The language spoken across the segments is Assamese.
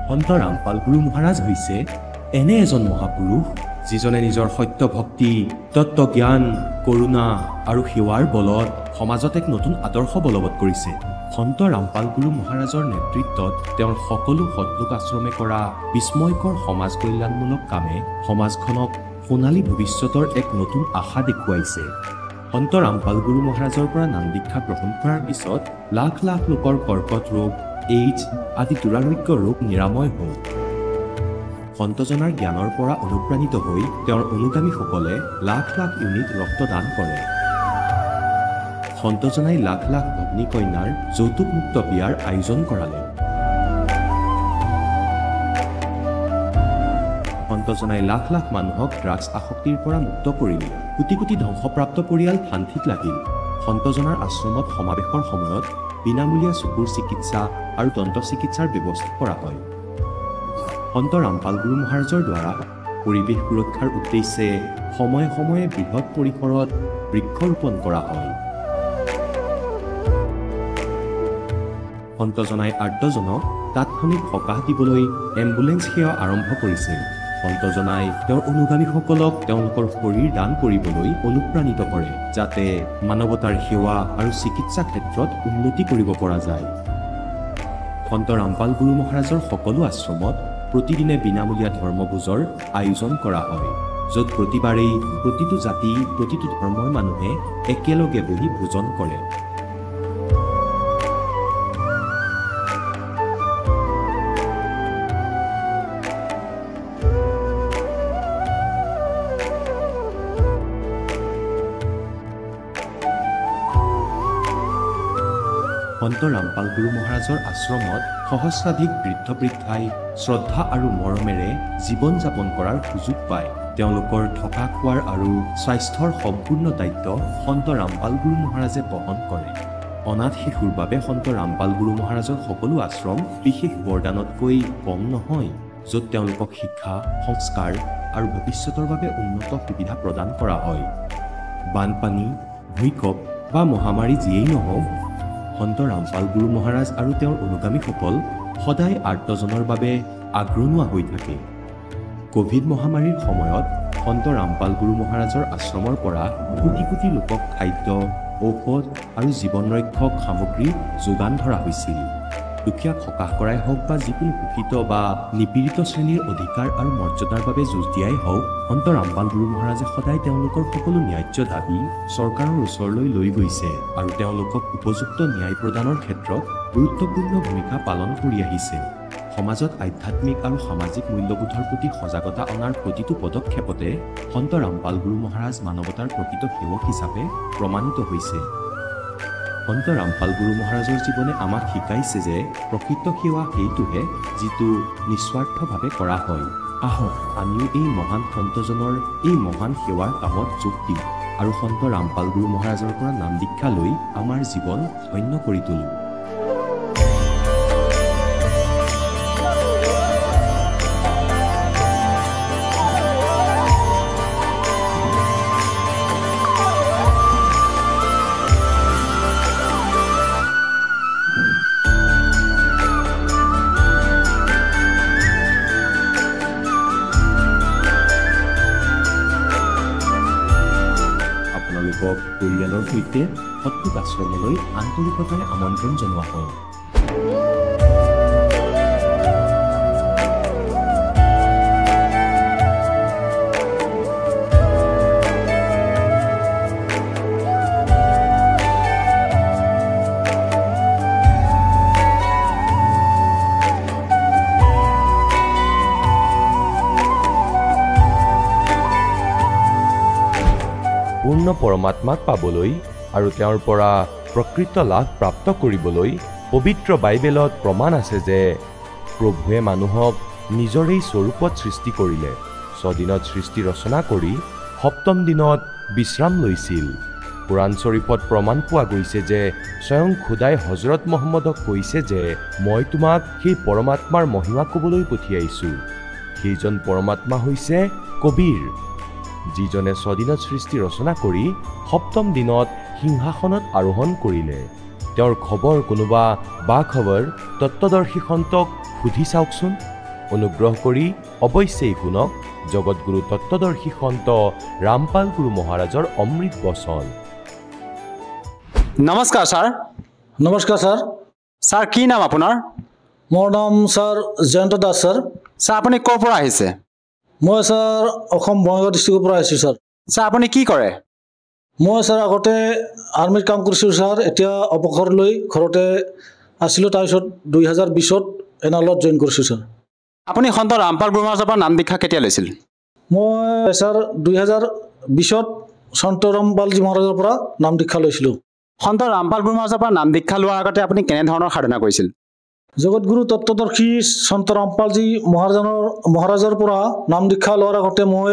সন্ত ৰামপাল গুৰু মহাৰাজ হৈছে এনে এজন মহাপুৰুষ যিজনে নিজৰ সত্য ভক্তি, তত্ত্বজ্ঞান, কৰোণা আৰু সেৱাৰ বলত সমাজত এক নতুন আদৰ্শ বলবৎ কৰিছে। সন্ত ৰামপাল গুৰু মহাৰাজৰ নেতৃত্বত তেওঁৰ সকলো সৎলোক আশ্ৰমে কৰা বিস্ময়কৰ সমাজ কল্যাণমূলক কামে সমাজখনক সোণালী ভৱিষ্যতৰ এক নতুন আশা দেখুৱাইছে। সন্ত ৰামপাল গুৰু মহাৰাজৰ পৰা নাম দীক্ষা গ্ৰহণ কৰাৰ পিছত লাখ লাখ লোকৰ কৰ্কট ৰোগ, এইডছ আদি দুৰাৰোগ্য ৰোগ নিৰাময় হ'ল। সন্তজনাৰ জ্ঞানৰ পৰা অনুপ্ৰাণিত হৈ তেওঁৰ অনুগামীসকলে লাখ লাখ ইউনিট ৰক্তদান কৰে। সন্তজনাই লাখ লাখ ভগ্নী কন্যাৰ যৌতুকমুক্ত বিয়াৰ আয়োজন কৰালে। সন্তজনাই লাখ লাখ মানুহক ড্ৰাগছ আসক্তিৰ পৰা মুক্ত কৰিলে। কোটি কোটি ধ্বংসপ্ৰাপ্ত পৰিয়াল শান্তিত লাগিল। সন্তজনাৰ আশ্ৰমত সমাৱেশৰ সময়ত বিনামূলীয়া চকুৰ চিকিৎসা আৰু দন্ত চিকিৎসাৰ ব্যৱস্থা কৰা হয়। সন্ত ৰামপাল গুৰু মহাৰাজৰ দ্বাৰা পৰিৱেশ সুৰক্ষাৰ উদ্দেশ্যে সময়ে সময়ে বৃহৎ পৰিসৰত বৃক্ষৰোপণ কৰা হয়। সন্তজনাই আৰ্তজনক তাৎক্ষণিক সকাহ দিবলৈ এম্বুলেন্স সেৱা আৰম্ভ কৰিছিল। সন্তজনাই তেওঁৰ অনুগামীসকলক তেওঁলোকৰ শৰীৰ দান কৰিবলৈ অনুপ্ৰাণিত কৰে, যাতে মানৱতাৰ সেৱা আৰু চিকিৎসা ক্ষেত্ৰত উন্নতি কৰিব পৰা যায়। সন্ত ৰামপাল গুৰু মহাৰাজৰ সকলো আশ্ৰমত প্ৰতিদিনে বিনামূলীয়া ধৰ্মভোজৰ আয়োজন কৰা হয়, য'ত প্ৰতিবাৰেই প্ৰতিটো জাতি, প্ৰতিটো ধৰ্মৰ মানুহে একেলগে বহি ভোজন কৰে। সন্ত ৰামপাল গুৰু মহাৰাজৰ আশ্ৰমত সহস্ৰাধিক বৃদ্ধ বৃদ্ধাই শ্ৰদ্ধা আৰু মৰমেৰে জীৱন যাপন কৰাৰ সুযোগ পায়। তেওঁলোকৰ থকা খোৱাৰ আৰু স্বাস্থ্যৰ সম্পূৰ্ণ দায়িত্ব সন্ত ৰামপাল গুৰু মহাৰাজে বহন কৰে। অনাথ শিশুৰ বাবে সন্ত ৰামপাল গুৰু মহাৰাজৰ সকলো আশ্ৰম বিশেষ বৰদানতকৈ কম নহয়, য'ত তেওঁলোকক শিক্ষা, সংস্কাৰ আৰু ভৱিষ্যতৰ বাবে উন্নত সুবিধা প্ৰদান কৰা হয়। বানপানী, ভূঁইকঁপ বা মহামাৰী যিয়েই নহওক, সন্ত ৰামপাল গুৰু মহাৰাজ আৰু তেওঁৰ অনুগামীসকল সদায় আৰ্তজনৰ বাবে আগ্ৰনোৱা হৈ থাকে। কোভিড মহামাৰীৰ সময়ত সন্ত ৰামপাল গুৰু মহাৰাজৰ আশ্ৰমৰ পৰা কোটি কোটি লোকক খাদ্য, ঔষধ আৰু জীৱন ৰক্ষক সামগ্ৰী যোগান ধৰা হৈছিল। দুখীয়াক সকাহ কৰাই হওক বা যিকোনো শোষিত বা নিপীড়িত শ্ৰেণীৰ অধিকাৰ আৰু মৰ্যাদাৰ বাবে যুঁজ দিয়াই হওক, সন্ত ৰামপাল গুৰু মহাৰাজে সদায় তেওঁলোকৰ সকলো ন্যায্য দাবী চৰকাৰৰ ওচৰলৈ লৈ গৈছে আৰু তেওঁলোকক উপযুক্ত ন্যায় প্ৰদানৰ ক্ষেত্ৰত গুৰুত্বপূৰ্ণ ভূমিকা পালন কৰি আহিছে। সমাজত আধ্যাত্মিক আৰু সামাজিক মূল্যবোধৰ প্ৰতি সজাগতা অনাৰ প্ৰতিটো পদক্ষেপতে সন্ত ৰামপাল গুৰু মহাৰাজ মানৱতাৰ প্ৰকৃত সেৱক হিচাপে প্ৰমাণিত হৈছে। সন্ত ৰামপাল গুৰু মহাৰাজৰ জীৱনে আমাক শিকাইছে যে প্ৰকৃত সেৱা সেইটোহে যিটো নিস্বাৰ্থভাৱে কৰা হয়। আহক আমিও এই মহান সন্তজনৰ এই মহান সেৱাৰ কামত যোগ দিওঁ আৰু সন্ত ৰামপাল গুৰু মহাৰাজৰ পৰা নাম দীক্ষা লৈ আমাৰ জীৱন ধন্য কৰি তোলোঁ। পৰিয়ালৰ সৈতে সৎলোক আশ্ৰমলৈ আন্তৰিকতাৰে আমন্ত্ৰণ জনোৱা হয়। পূৰ্ণ পৰমাত্মাক পাবলৈ আৰু তেওঁৰ পৰা প্ৰকৃত লাভ প্ৰাপ্ত কৰিবলৈ পবিত্ৰ বাইবেলত প্ৰমাণ আছে যে প্ৰভুৱে মানুহক নিজৰেই স্বৰূপত সৃষ্টি কৰিলে, 6 দিনত সৃষ্টি ৰচনা কৰি 7ম দিনত বিশ্ৰাম লৈছিল। কুৰাণ শ্বৰীফত প্ৰমাণ পোৱা গৈছে যে স্বয়ং খুদাই হজৰত মহম্মদক কৈছে যে মই তোমাক সেই পৰমাত্মাৰ মহিমা ক'বলৈ পঠিয়াইছোঁ। সেইজন পৰমাত্মা হৈছে কবীৰ, যিজনে 6 দিনত সৃষ্টি ৰচনা কৰি 7ম দিনত সিংহাসনত আৰোহণ কৰিলে। তেওঁৰ খবৰ কোনোবা বা খবৰ তত্ত্বদৰ্শী সন্তক সুধি চাওকচোন। অনুগ্ৰহ কৰি অৱশ্যেই শুনক জগতগুৰু তত্ত্বদৰ্শী সন্ত ৰামপাল গুৰু মহাৰাজৰ অমৃত বচন। নমস্কাৰ ছাৰ। নমস্কাৰ ছাৰ। ছাৰ কি নাম আপোনাৰ? মোৰ নাম sir Jayanta Das sir. Sir আপুনি ক'ৰ পৰা আহিছে? মই ছাৰ অসম বঙাইগাঁও ডিষ্ট্ৰিক্টৰ পৰা আহিছোঁ ছাৰ। ছাৰ আপুনি কি কৰে? মই ছাৰ আগতে আৰ্মিত কাম কৰিছিলোঁ ছাৰ, এতিয়া অৱসৰ লৈ ঘৰতে আছিলোঁ। তাৰপিছত 2020 এনালত জইন কৰিছোঁ ছাৰ। আপুনি সন্ত ৰামপাল গুৰু মহাৰাজৰ পৰা নাম দীক্ষা কেতিয়া লৈছিল? মই ছাৰ 2020 সন্ত ৰামপালজী মহাৰাজৰ পৰা নাম দীক্ষা লৈছিলোঁ। সন্ত ৰামপাল গুৰু মহাৰাজৰ পৰা নাম দীক্ষা লোৱাৰ আগতে আপুনি কেনেধৰণৰ সাধনা কৰিছিল? জগতগুৰু তত্ত্বদৰ্শী সন্ত ৰামপালজী মহাৰাজৰ পৰা নাম দীক্ষা লোৱাৰ আগতে মই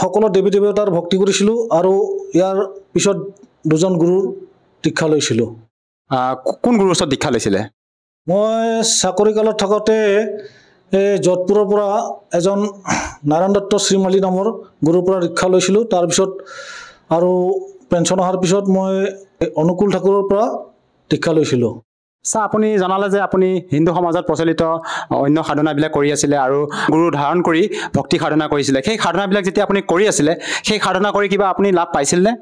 সকলো দেৱী দেৱতাৰ ভক্তি কৰিছিলোঁ আৰু ইয়াৰ পিছত 2জন গুৰুৰ দীক্ষা লৈছিলোঁ। কোন গুৰুৰ ওচৰত দীক্ষা লৈছিলে? মই চাকৰি কালত থাকোঁতে যোধপুৰৰ পৰা এজন নাৰায়ণ দত্ত শ্ৰীমালী নামৰ গুৰুৰ পৰা দীক্ষা লৈছিলোঁ। তাৰপিছত আৰু পেঞ্চন অহাৰ পিছত মই অনুকূল ঠাকুৰৰ পৰা দীক্ষা লৈছিলোঁ। ছাৰ আপুনি জনালে যে আপুনি হিন্দু সমাজত প্ৰচলিত অন্য সাধনাবিলাক কৰি আছিলে আৰু গুৰু ধাৰণ কৰি ভক্তি সাধনা কৰিছিলে। সেই সাধনাবিলাক যেতিয়া আপুনি কৰি আছিলে, সেই সাধনা কৰি কিবা আপুনি লাভ পাইছিলনে?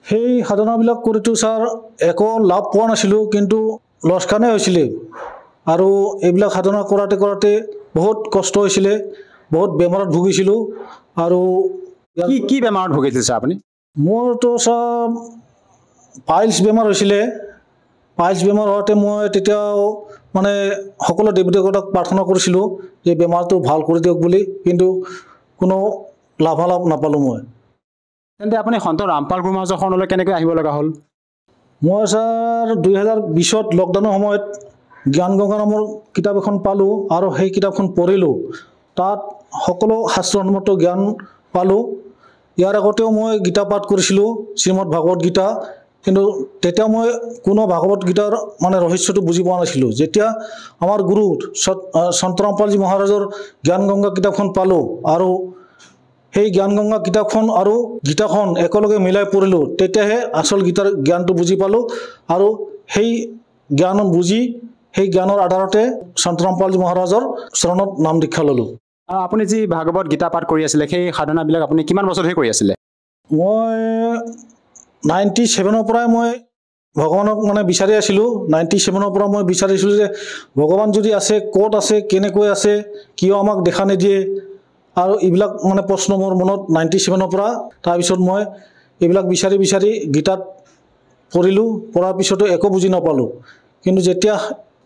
সেই সাধনাবিলাক কৰিতো ছাৰ একো লাভ পোৱা নাছিলোঁ, কিন্তু লোকচানেই হৈছিলে। আৰু এইবিলাক সাধনা কৰাতে বহুত কষ্ট হৈছিলে, বহুত বেমাৰত ভুগিছিলোঁ। আৰু কি বেমাৰত ভুগিছিল ছাৰ আপুনি? মোৰতো ছাৰ পাইলছ বেমাৰ হৈছিলে। পাইলছ বেমাৰ হোৱাতে মই তেতিয়াও মানে সকলো দেৱী দেৱতাক প্ৰাৰ্থনা কৰিছিলোঁ যে বেমাৰটো ভাল কৰি দিয়ক বুলি, কিন্তু কোনো লাভালাভ নাপালোঁ মই। তেন্তে আপুনি সন্ত ৰামপাল গুৰু মহাৰাজৰ শৰণলৈ কেনেকৈ আহিব লগা হ'ল? মই ছাৰ 2020 লকডাউনৰ সময়ত জ্ঞান গংগা নামৰ কিতাপ এখন পালোঁ আৰু সেই কিতাপখন পঢ়িলোঁ। তাত সকলো শাস্ত্ৰসন্মত জ্ঞান পালোঁ। ইয়াৰ আগতেও মই গীতা পাঠ কৰিছিলোঁ, শ্ৰীমদ ভাগৱত গীতা, কিন্তু তেতিয়া মই কোনো ভাগৱত গীতাৰ মানে ৰহস্যটো বুজি পোৱা নাছিলোঁ। যেতিয়া আমাৰ গুৰু সন্ত ৰামপালজী মহাৰাজৰ জ্ঞান গংগা কিতাপখন পালোঁ আৰু সেই জ্ঞান গংগা কিতাপখন আৰু গীতাখন একেলগে মিলাই পঢ়িলোঁ, তেতিয়াহে আচল গীতাৰ জ্ঞানটো বুজি পালোঁ। আৰু সেই জ্ঞান বুজি সেই জ্ঞানৰ আধাৰতে সন্ত ৰামপালজী মহাৰাজৰ চৰণত নাম দীক্ষা ল'লোঁ। আপুনি যি ভাগৱত গীতা পাঠ কৰি আছিলে, সেই সাধনাবিলাক আপুনি কিমান বছৰ ধৰি কৰি আছিলে? মই 97 পৰাই মই ভগৱানক মানে বিচাৰি আছিলোঁ। 97 পৰা মই বিচাৰিছিলোঁ যে ভগৱান যদি আছে, ক'ত আছে, কেনেকৈ আছে, কিয় আমাক দেখা নিদিয়ে, আৰু এইবিলাক মানে প্ৰশ্ন মোৰ মনত 97 পৰা। তাৰপিছত মই এইবিলাক বিচাৰি গীতাত পঢ়িলোঁ। পঢ়াৰ পিছতো একো বুজি নাপালোঁ, কিন্তু যেতিয়া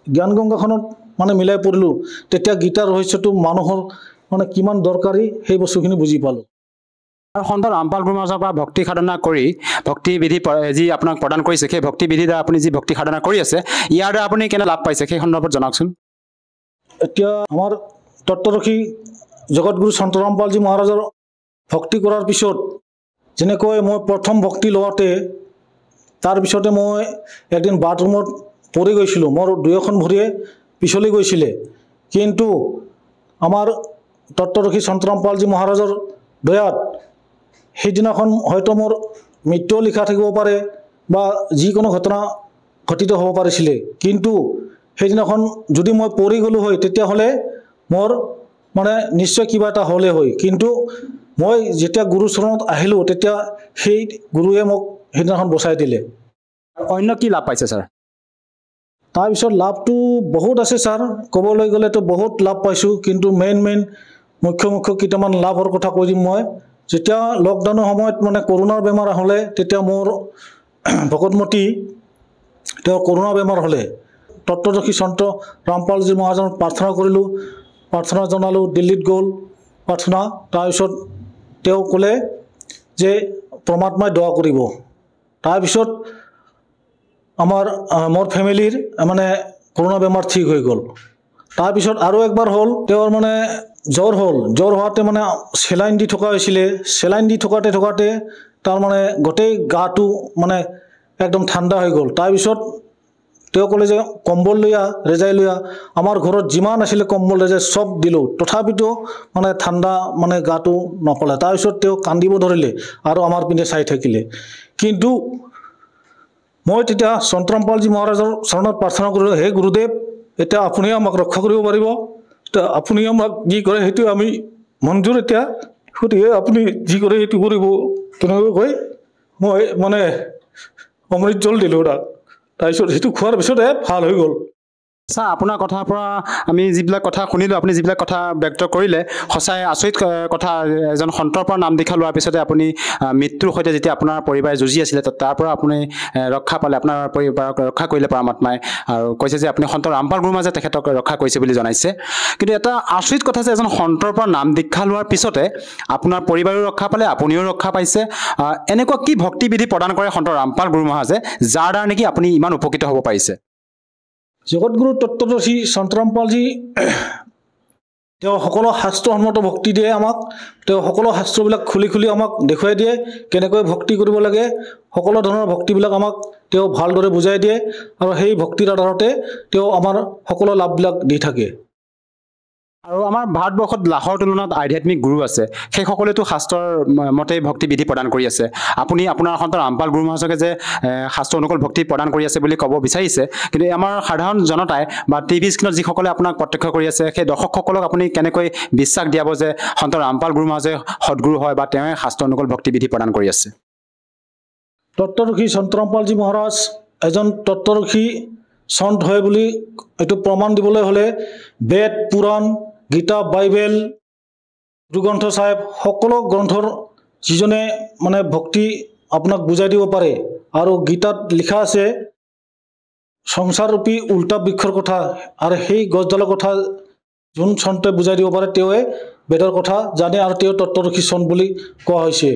জ্ঞান গংগাখনত মানে মিলাই পঢ়িলোঁ, তেতিয়া গীতাৰ ৰহস্যটো মানুহৰ মানে কিমান দৰকাৰী সেই বস্তুখিনি বুজি পালোঁ। আৰু সন্ত ৰামপাল গুৰু মহাৰাজৰ পৰা ভক্তি সাধনা কৰি ভক্তি বিধি যি আপোনাক প্ৰদান কৰিছে, সেই ভক্তি বিধিৰ দ্বাৰা আপুনি যি ভক্তি সাধনা কৰি আছে, ইয়াৰ দ্বাৰা আপুনি কেনে লাভ পাইছে সেই সন্দৰ্ভত জনাওকচোন। এতিয়া আমাৰ তত্ত্বদৰ্শী জগতগুৰু সন্ত ৰামপালজী মহাৰাজৰ ভক্তি কৰাৰ পিছত যেনেকৈ মই প্ৰথম ভক্তি লোৱাতে তাৰপিছতে মই এদিন বাথৰুমত পৰি গৈছিলোঁ। মোৰ 2খন ভৰিয়ে পিছলি গৈছিলে, কিন্তু আমাৰ তত্ত্বদৰ্শী সন্ত ৰামপালজী মহাৰাজৰ দয়াত সেইদিনাখন হয়তো মোৰ মৃত্যুও লিখা থাকিব পাৰে বা যিকোনো ঘটনা ঘটিত হ'ব পাৰিছিলে, কিন্তু সেইদিনাখন যদি মই পৰি গ'লোঁ হয়, তেতিয়াহ'লে মোৰ মানে নিশ্চয় কিবা এটা হ'লে হয়। কিন্তু মই যেতিয়া গুৰু চৰণত আহিলোঁ, তেতিয়া সেই গুৰুৱে মোক সেইদিনাখন বচাই দিলে। অন্য কি লাভ পাইছে ছাৰ? তাৰপিছত লাভটো বহুত আছে ছাৰ, ক'বলৈ গ'লেতো বহুত লাভ পাইছোঁ, কিন্তু মেইন মুখ্য কেইটামান লাভৰ কথা কৈ দিম মই। যেতিয়া লকডাউনৰ সময়ত মানে কৰোণাৰ বেমাৰ হ'লে, তেতিয়া মোৰ ভকতমতী তেওঁ কৰোণা বেমাৰ হ'লে তত্ত্বদৰ্শী সন্ত ৰামপালজী মহাৰাজক প্ৰাৰ্থনা কৰিলোঁ, প্ৰাৰ্থনা জনালোঁ, দিল্লীত গ'ল প্ৰাৰ্থনা। তাৰপিছত তেওঁ ক'লে যে পৰমাত্মাই দোৱা কৰিব। তাৰপিছত মোৰ ফেমিলিৰ মানে কৰোণা বেমাৰ ঠিক হৈ গ'ল। তাৰপিছত আৰু একবাৰ হ'ল, তেওঁৰ মানে জ্বৰ হ'ল। জ্বৰ হোৱাতে মানে চেলাইন দি থকা হৈছিলে। চেলাইন দি থকাতে তাৰ মানে গোটেই গাটো মানে একদম ঠাণ্ডা হৈ গ'ল। তাৰপিছত তেওঁ ক'লে যে কম্বল লৈ আহ, ৰেজাই লৈ আহ। আমাৰ ঘৰত যিমান আছিলে কম্বল ৰেজাই চব দিলোঁ, তথাপিতো মানে ঠাণ্ডা মানে গাটো নপলায়। তাৰপিছত তেওঁ কান্দিব ধৰিলে আৰু আমাৰ পিনে চাই থাকিলে। কিন্তু মই তেতিয়া সন্ত ৰামপালজী মহাৰাজৰ চৰণত প্ৰাৰ্থনা কৰিলোঁ, হে গুৰুদেৱ, এতিয়া আপুনি আমাক ৰক্ষা কৰিব পাৰিব। আপুনি আমাক যি কৰে সেইটো আমি মঞ্জুৰ এতিয়া গতিকে আপুনি যি কৰে সেইটো কৰিব তেনেকৈ কৈ মই মানে অমৃত জল দিলোঁ তাক তাৰপিছত সেইটো খোৱাৰ পিছতে ভাল হৈ গ'ল ছাৰ আপোনাৰ কথাৰ পৰা আমি যিবিলাক কথা শুনিলোঁ আপুনি যিবিলাক কথা ব্যক্ত কৰিলে সঁচাই আচৰিত কথা এজন সন্তৰ পৰা নাম দীক্ষা লোৱাৰ পিছতে আপুনি মৃত্যুৰ সৈতে যেতিয়া আপোনাৰ পৰিবাৰে যুঁজি আছিলে তাৰ পৰা আপুনি ৰক্ষা পালে আপোনাৰ পৰিবাৰক ৰক্ষা কৰিলে পৰমাত্মাই আৰু কৈছে যে আপুনি সন্ত ৰামপাল গুৰুমাজে তেখেতক ৰক্ষা কৰিছে বুলি জনাইছে কিন্তু এটা আচৰিত কথা যে এজন সন্তৰ পৰা নাম দীক্ষা লোৱাৰ পিছতে আপোনাৰ পৰিবাৰেও ৰক্ষা পালে আপুনিও ৰক্ষা পাইছে এনেকুৱা কি ভক্তিবিধি প্ৰদান কৰে সন্ত ৰামপাল গুৰু মহাৰাজে যাৰ দ্বাৰা নেকি আপুনি ইমান উপকৃত হ'ব পাৰিছে জগতগুৰু তত্ত্বদৰ্শী সন্ত ৰামপালজী তেওঁ সকলো শাস্ত্ৰসন্মত ভক্তি দিয়ে আমাক তেওঁ সকলো শাস্ত্ৰবিলাক খুলি খুলি আমাক দেখুৱাই দিয়ে কেনেকৈ ভক্তি কৰিব লাগে সকলো ধৰণৰ ভক্তিবিলাক আমাক তেওঁ ভালদৰে বুজাই দিয়ে আৰু সেই ভক্তিৰ আধাৰতে তেওঁ আমাৰ সকলো লাভবিলাক দি থাকে আৰু আমাৰ ভাৰতবৰ্ষত লাখৰ তুলনাত আধ্যাত্মিক গুৰু আছে সেই সকলোতো শাস্ত্ৰৰ মতে ভক্তি বিধি প্ৰদান কৰি আছে আপুনি আপোনাৰ সন্ত ৰামপাল গুৰু মহাৰাজকে যে শাস্ত্ৰ অনুকূল ভক্তি প্ৰদান কৰি আছে বুলি ক'ব বিচাৰিছে কিন্তু আমাৰ সাধাৰণ জনতাই বা টিভি স্ক্ৰীণত যিসকলে আপোনাক প্ৰত্যক্ষ কৰি আছে সেই দৰ্শকসকলক আপুনি কেনেকৈ বিশ্বাস দিয়াব যে সন্ত ৰামপাল গুৰু মহাৰাজে সদগুৰু হয় বা তেওঁৱে শাস্ত্ৰ অনুকূল ভক্তি বিধি প্ৰদান কৰি আছে তত্ত্বদৰ্শী সন্ত ৰামপালজী মহাৰাজ এজন তত্ত্বদৰ্শী সন্ত হয় বুলি এইটো প্ৰমাণ দিবলৈ হ'লে বেদ পুৰাণ গীতা বাইবেল দুগ্ৰন্থ চাহেব সকলো গ্ৰন্থৰ যিজনে মানে ভক্তি আপোনাক বুজাই দিব পাৰে আৰু গীতাত লিখা আছে সংসাৰৰূপী উল্টা বৃক্ষৰ কথা আৰু সেই গছডালৰ কথা যোন সন্তে বুজাই দিব পাৰে তেওঁৱে বেদৰ কথা জানে আৰু তেওঁ তত্ত্বদৰ্শী সন্ত বুলি কোৱা হৈছে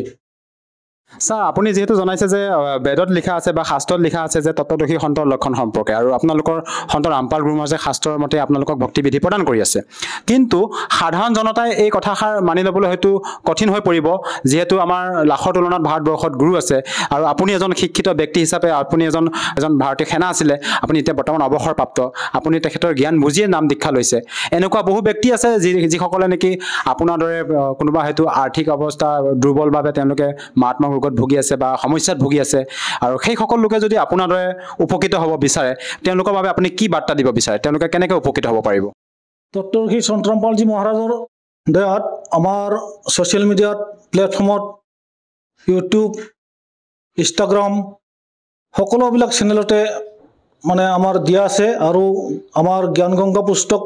ছাৰ আপুনি যিহেতু জনাইছে যে বেদত লিখা আছে বা শাস্ত্ৰত লিখা আছে যে তত্ত্বদৰ্শী সন্তৰ লক্ষণ সম্পৰ্কে আৰু আপোনালোকৰ সন্ত ৰামপাল গুৰু মহাৰাজে শাস্ত্ৰৰ মতে আপোনালোকক ভক্তিবিধি প্ৰদান কৰি আছে কিন্তু সাধাৰণ জনতাই এই কথাষাৰ মানি ল'বলৈ হয়তো কঠিন হৈ পৰিব যিহেতু আমাৰ লাখৰ তুলনাত ভাৰতবৰ্ষত গুৰু আছে আৰু আপুনি এজন শিক্ষিত ব্যক্তি হিচাপে আপুনি এজন ভাৰতীয় সেনা আছিলে আপুনি এতিয়া বৰ্তমান অৱসৰপ্ৰাপ্ত আপুনি তেখেতৰ জ্ঞান বুজিয়ে নাম দীক্ষা লৈছে এনেকুৱা বহু ব্যক্তি আছে যিসকলে নেকি আপোনাৰ দৰে কোনোবা হয়তো আৰ্থিক অৱস্থা দুৰ্বলভাৱে তেওঁলোকে মাৰাত্মক ৰোগত ভুগি আছে বা সমস্যাত ভুগি আছে আৰু সেই সকলো লোকে যদি আপোনাৰ দৰে উপকৃত হ'ব বিচাৰে তেওঁলোকৰ বাবে আপুনি কি বাৰ্তা দিব বিচাৰে তেওঁলোকে কেনেকৈ উপকৃত হ'ব পাৰিব তত্ত্বদৰ্শী সন্ত ৰামপালজী মহাৰাজৰ দয়াত আমাৰ ছ'চিয়েল মিডিয়াত প্লেটফৰ্মত ইউটিউব ইনষ্টাগ্ৰাম সকলোবিলাক চেনেলতে মানে আমাৰ দিয়া আছে আৰু আমাৰ জ্ঞান গংগা পুস্তক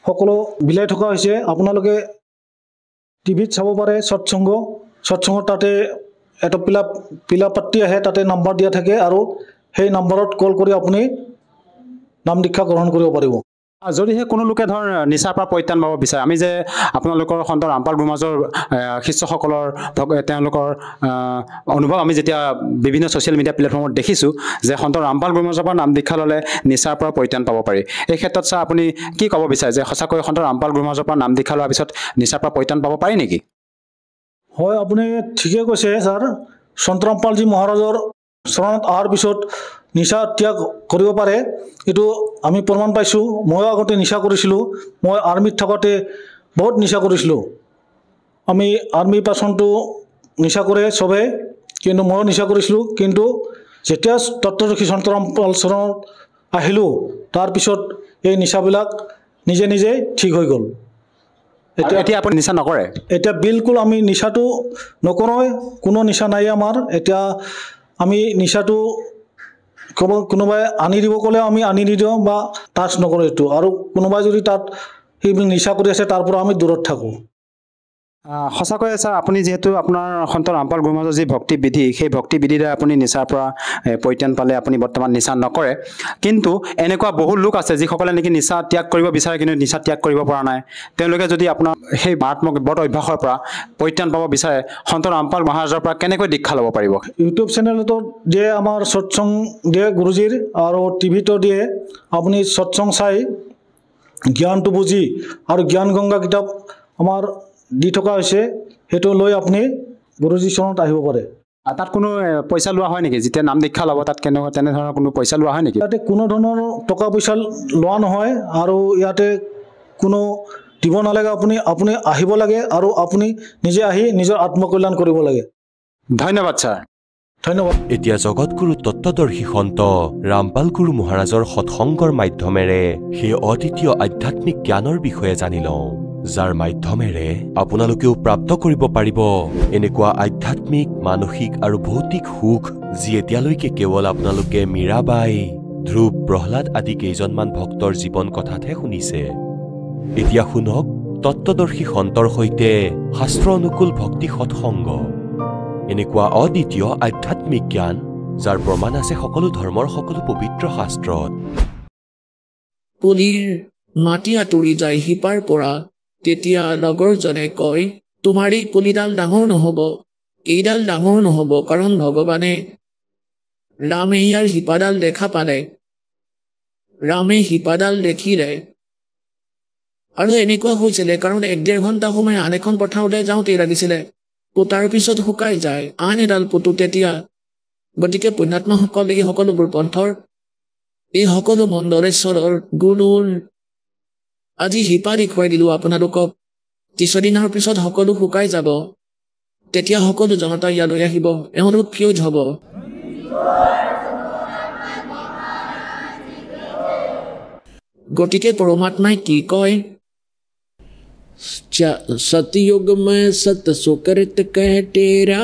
সকলো বিলাই থকা হৈছে আপোনালোকে টিভিত চাব পাৰে সৎসংগৰ তাতে এটা পিলা পাতি আহে তাতে নাম্বাৰ দিয়া থাকে আৰু সেই নাম্বাৰত কল কৰি আপুনি নাম দীক্ষা গ্ৰহণ কৰিব পাৰিব যদিহে কোনো লোকে ধৰ নিচাৰ পৰা পৰিত্ৰাণ পাব বিচাৰে আমি যে আপোনালোকৰ সন্ত ৰামপাল গুৰু মহাৰাজৰ শিষ্যসকলৰ তেওঁলোকৰ অনুভৱ আমি যেতিয়া বিভিন্ন ছ'চিয়েল মিডিয়া প্লেটফৰ্মত দেখিছোঁ যে সন্ত ৰামপাল গুৰু মহাৰাজৰ পৰা নাম দীক্ষা ল'লে নিচাৰ পৰা পৰিত্ৰাণ পাব পাৰি এই ক্ষেত্ৰত ছাৰ আপুনি কি ক'ব বিচাৰে যে সঁচাকৈ সন্ত ৰামপাল গুৰু মহাৰাজৰ পৰা নাম দীক্ষা লোৱাৰ পিছত নিচাৰ পৰা পৰিত্ৰাণ পাব পাৰি নেকি হয় আপুনি ঠিকে কৈছে ছাৰ সন্ত ৰামপালজী মহাৰাজৰ চৰণত অহাৰ পিছত নিচা ত্যাগ কৰিব পাৰে এইটো আমি প্ৰমাণ পাইছোঁ ময়ো আগতে নিচা কৰিছিলোঁ মই আৰ্মিত থাকোঁতে বহুত নিচা কৰিছিলোঁ আমি আৰ্মি পাৰ্চনটো নিচা কৰে চবেই কিন্তু ময়ো নিচা কৰিছিলোঁ কিন্তু যেতিয়া তত্ত্বদৰ্শী সন্ত ৰামপাল চৰণত আহিলোঁ তাৰপিছত এই নিচাবিলাক নিজে নিজে ঠিক হৈ গ'ল এতিয়া আপুনি নিচা নকৰে এতিয়া বিলকুল আমি নিচাটো নকৰোঁ কোনো নিচা নাই আমাৰ এতিয়া আমি নিচাটো কোনোবাই আনি দিব ক'লে আমি আনি নিদিওঁ বা টাচ নকৰোঁ এইটো আৰু কোনোবাই যদি তাত সেইবিলাক নিচা কৰি আছে তাৰ পৰা আমি দূৰত থাকোঁ সঁচাকৈয়ে ছাৰ আপুনি যিহেতু আপোনাৰ সন্ত ৰামপাল গুৰু মহাৰাজৰ যি ভক্তি বিধি সেই ভক্তি বিধিৰ দ্বাৰা আপুনি নিচাৰ পৰা পৰিত্ৰাণ পালে আপুনি বৰ্তমান নিচা নকৰে কিন্তু এনেকুৱা বহু লোক আছে যিসকলে নেকি নিচা ত্যাগ কৰিব বিচাৰে কিন্তু নিচা ত্যাগ কৰিব পৰা নাই তেওঁলোকে যদি আপোনাৰ সেই মাৰাত্মক বদ অভ্যাসৰ পৰা পৰিত্ৰাণ পাব বিচাৰে সন্ত ৰামপাল মহাৰাজৰ পৰা কেনেকৈ দীক্ষা ল'ব পাৰিব ইউটিউব চেনেলতো দিয়ে আমাৰ সৎসং দিয়ে গুৰুজীৰ আৰু টিভিতো দিয়ে আপুনি সৎসং চাই জ্ঞানটো বুজি আৰু জ্ঞান গংগা কিতাপ আমাৰ দি থকা হৈছে সেইটো লৈ আপুনি গুৰুজী চৰণত আহিব পাৰে তাত কোনো পইচা লোৱা হয় নেকি যেতিয়া নাম দীক্ষা ল'ব তাত তেনেধৰণৰ কোনো পইচা লোৱা হয় নেকি ইয়াতে কোনো ধৰণৰ টকা পইচা লোৱা নহয় আৰু ইয়াতে কোনো দিব নালাগে আপুনি আহিব লাগে আৰু আপুনি নিজে আহি নিজৰ আত্মকল্যাণ কৰিব লাগে ধন্যবাদ ছাৰ ধন্যবাদ। এতিয়া জগতগুৰু তত্ত্বদৰ্শী সন্ত ৰামপাল গুৰু মহাৰাজৰ সৎসংগৰ মাধ্যমেৰে সেই অদ্বিতীয় আধ্যাত্মিক জ্ঞানৰ বিষয়ে জানি লওঁ, যাৰ মাধ্যমেৰে আপোনালোকেও প্ৰাপ্ত কৰিব পাৰিব এনেকুৱা আধ্যাত্মিক, মানসিক আৰু ভৌতিক সুখ যি এতিয়ালৈকে কেৱল আপোনালোকে মীৰাবাই, ধ্ৰুৱ, প্ৰহ্লাদ আদি কেইজনমান ভক্তৰ জীৱন কথাতহে শুনিছে। এতিয়া শুনক তত্ত্বদৰ্শী সন্তৰ সৈতে শাস্ত্ৰ অনুকূল ভক্তি সৎসংগ, এনেকুৱা অদ্বিতীয় আধ্যাত্মিক জ্ঞান যাৰ প্ৰমাণ আছে সকলো ধৰ্মৰ সকলো পবিত্ৰ শাস্ত্ৰত। পুলিৰ মাটি আঁতৰি যায় শিপাৰ পৰা, তেতিয়া লগৰজনে কয়, তোমাৰ এই পুলিডাল ডাঙৰ নহ'ব, এইডাল ডাঙৰ নহ'ব, কাৰণ ভগৱানে ৰামে ইয়াৰ শিপাডাল দেখা পালে, ৰামে শিপাডাল দেখিলে। আৰু এনেকুৱা হৈছিলে কাৰণ 1-1.5 ঘণ্টা সময় আন এখন পথাৰলৈ যাওঁতেই লাগিছিলে পোতাৰ পিছত শুকাই যায় আন এডাল পুতু তেতিয়া। গতিকে পুণ্যাত্মাসকল এই সকলোবোৰ পন্থৰ, এই সকলো মণ্ডলেশ্বৰৰ গুৰুৰ আজি শিপা দেখুৱাই দিলোঁ আপোনালোকক। কিছুদিনৰ পিছত সকলো শুকাই যাব, তেতিয়া সকলো জনতা ইয়ালৈ আহিব, এওঁলোক ফিউজ হ'ব। গতিকে পৰমাত্মাই কি কয়, सतयुग में सत सुकृत कह टेरा,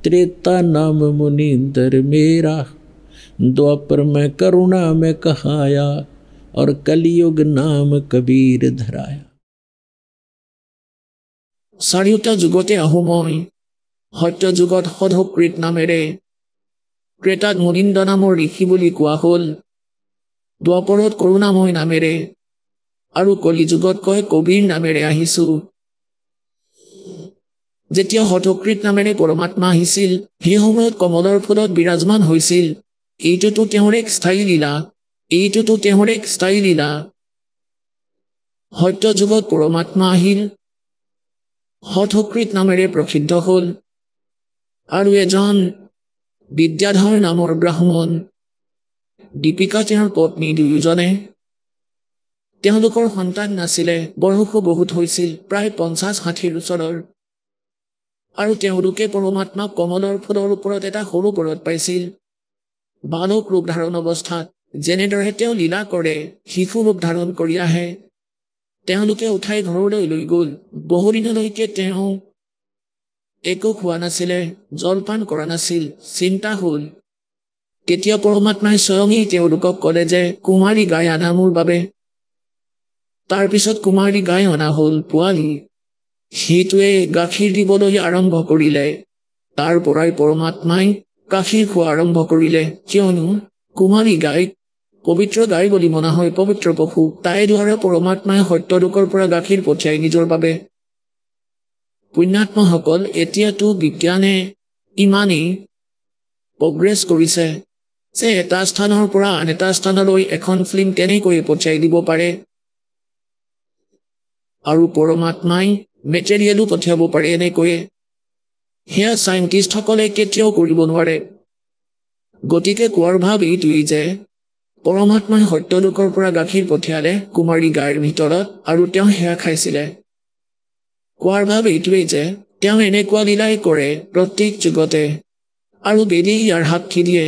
त्रेता नाम मुनींदर मेरा, द्वापर में करुणा में कहाया, और कलियुग नाम कबीर धराया। চাৰিওটা যুগতে আহোঁ মই, সত্য যুগত সদকৃত নামেৰে, ত্ৰেতাত মুনিন্দ নামৰ ঋষি বুলি কোৱা হ'ল, দ্বাপৰত কৰুণাময় নামেৰে, আৰু কলি যুগত কয় কবিৰ নামেৰে আহিছোঁ। যেতিয়া হঠকৃত নামেৰে পৰমাত্মা আহিছিল, সেই সময়ত কমলৰ ফুলত বিৰাজমান হৈছিল। এইটোতো তেওঁৰ এক স্থায়ী লীলা, এইটোতো তেওঁৰ এক স্থায়ী লীলা। সত্য যুগত পৰমাত্মা আহিল, হঠকৃত নামেৰে প্ৰসিদ্ধ হ'ল, আৰু এজন বিদ্যাধৰ নামৰ ব্ৰাহ্মণ, দীপিকা তেওঁৰ পত্নী, দুয়োজনে তেওঁলোকৰ সন্তান নাছিলে, বয়সো বহুত হৈছিল, প্ৰায় 50-60 ওচৰৰ। আৰু তেওঁলোকে পৰমাত্মাক কমলৰ ফুলৰ ওপৰত এটা সৰু ঘৰত পাইছিল, বালক ৰূপ ধাৰণ অৱস্থাত। যেনেদৰে তেওঁ লীলা কৰে, শিশু ৰূপ ধাৰণ কৰি আহে, তেওঁলোকে উঠাই ঘৰলৈ লৈ গ'ল। বহুদিনলৈকে তেওঁ একো খোৱা নাছিলে, জলপান কৰা নাছিল। চিন্তা হ'ল, তেতিয়া পৰমাত্মাই স্বয়ঙেই তেওঁলোকক ক'লে যে কুমাৰী গাই আনা মোৰ বাবে। তাৰপিছত কুমাৰী গাই অনা হ'ল, পোৱালি। সেইটোৱে গাখীৰ দিবলৈ আৰম্ভ কৰিলে। তাৰ পৰাই পৰমাত্মাই গাখীৰ খোৱা আৰম্ভ কৰিলে, কিয়নো কুমাৰী গাইক পবিত্ৰ গাই বুলি মনা হয়, পবিত্ৰ পশু। তাই দ্বাৰা পৰমাত্মাই সত্যলোকৰ পৰা গাখীৰ পঠিয়াই নিজৰ বাবে। পুণ্যাত্মাসকল, এতিয়াতো বিজ্ঞানে ইমানেই প্ৰগ্ৰেছ কৰিছে যে এটা স্থানৰ পৰা আন এটা স্থানলৈ এখন ফিল্ম তেনেকৈয়ে পঠিয়াই দিব পাৰে। আৰু পৰমাত্মাই মেটেৰিয়েলো পঠিয়াব পাৰে এনেকৈয়ে। সেয়া চাইণ্টিষ্টসকলে কেতিয়াও কৰিব নোৱাৰে। গতিকে কোৱাৰ ভাৱ এইটোৱেই যে পৰমাত্মাই সত্যলোকৰ পৰা গাখীৰ পঠিয়ালে কুমাৰী গাইৰ ভিতৰত, আৰু তেওঁ সেয়া খাইছিলে। কোৱাৰ ভাৱ এইটোৱেই যে তেওঁ এনেকুৱা লীলাই কৰে প্ৰত্যেক যুগতে, আৰু বেদেই ইয়াৰ সাক্ষী দিয়ে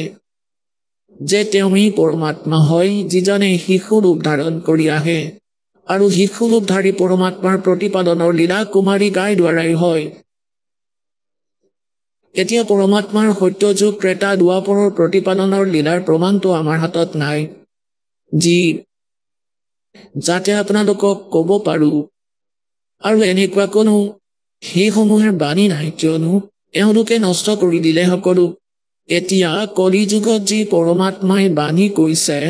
যে তেওঁই পৰমাত্মা হয়, যিজনে শিশু ৰূপ ধাৰণ কৰি আহে, আৰু শিশু ৰূপধাৰী পৰমাত্মাৰ প্ৰতিপালনৰ লীলা কুমাৰী গাইৰ দ্বাৰাই হয়। এতিয়া পৰমাত্মাৰ সত্য যুগ, ত্ৰেতা, দ্বাপৰৰ প্ৰতিপালনৰ লীলাৰ প্ৰমাণটো আমাৰ হাতত নাই, যাতে আপোনালোকক ক'ব পাৰোঁ। আৰু এনেকুৱা কোনো সেইসমূহৰ বাণী নাই, কিয়নো এওঁলোকে নষ্ট কৰি দিলে সকলো। এতিয়া কলি যুগত যি পৰমাত্মাই বাণী কৈছে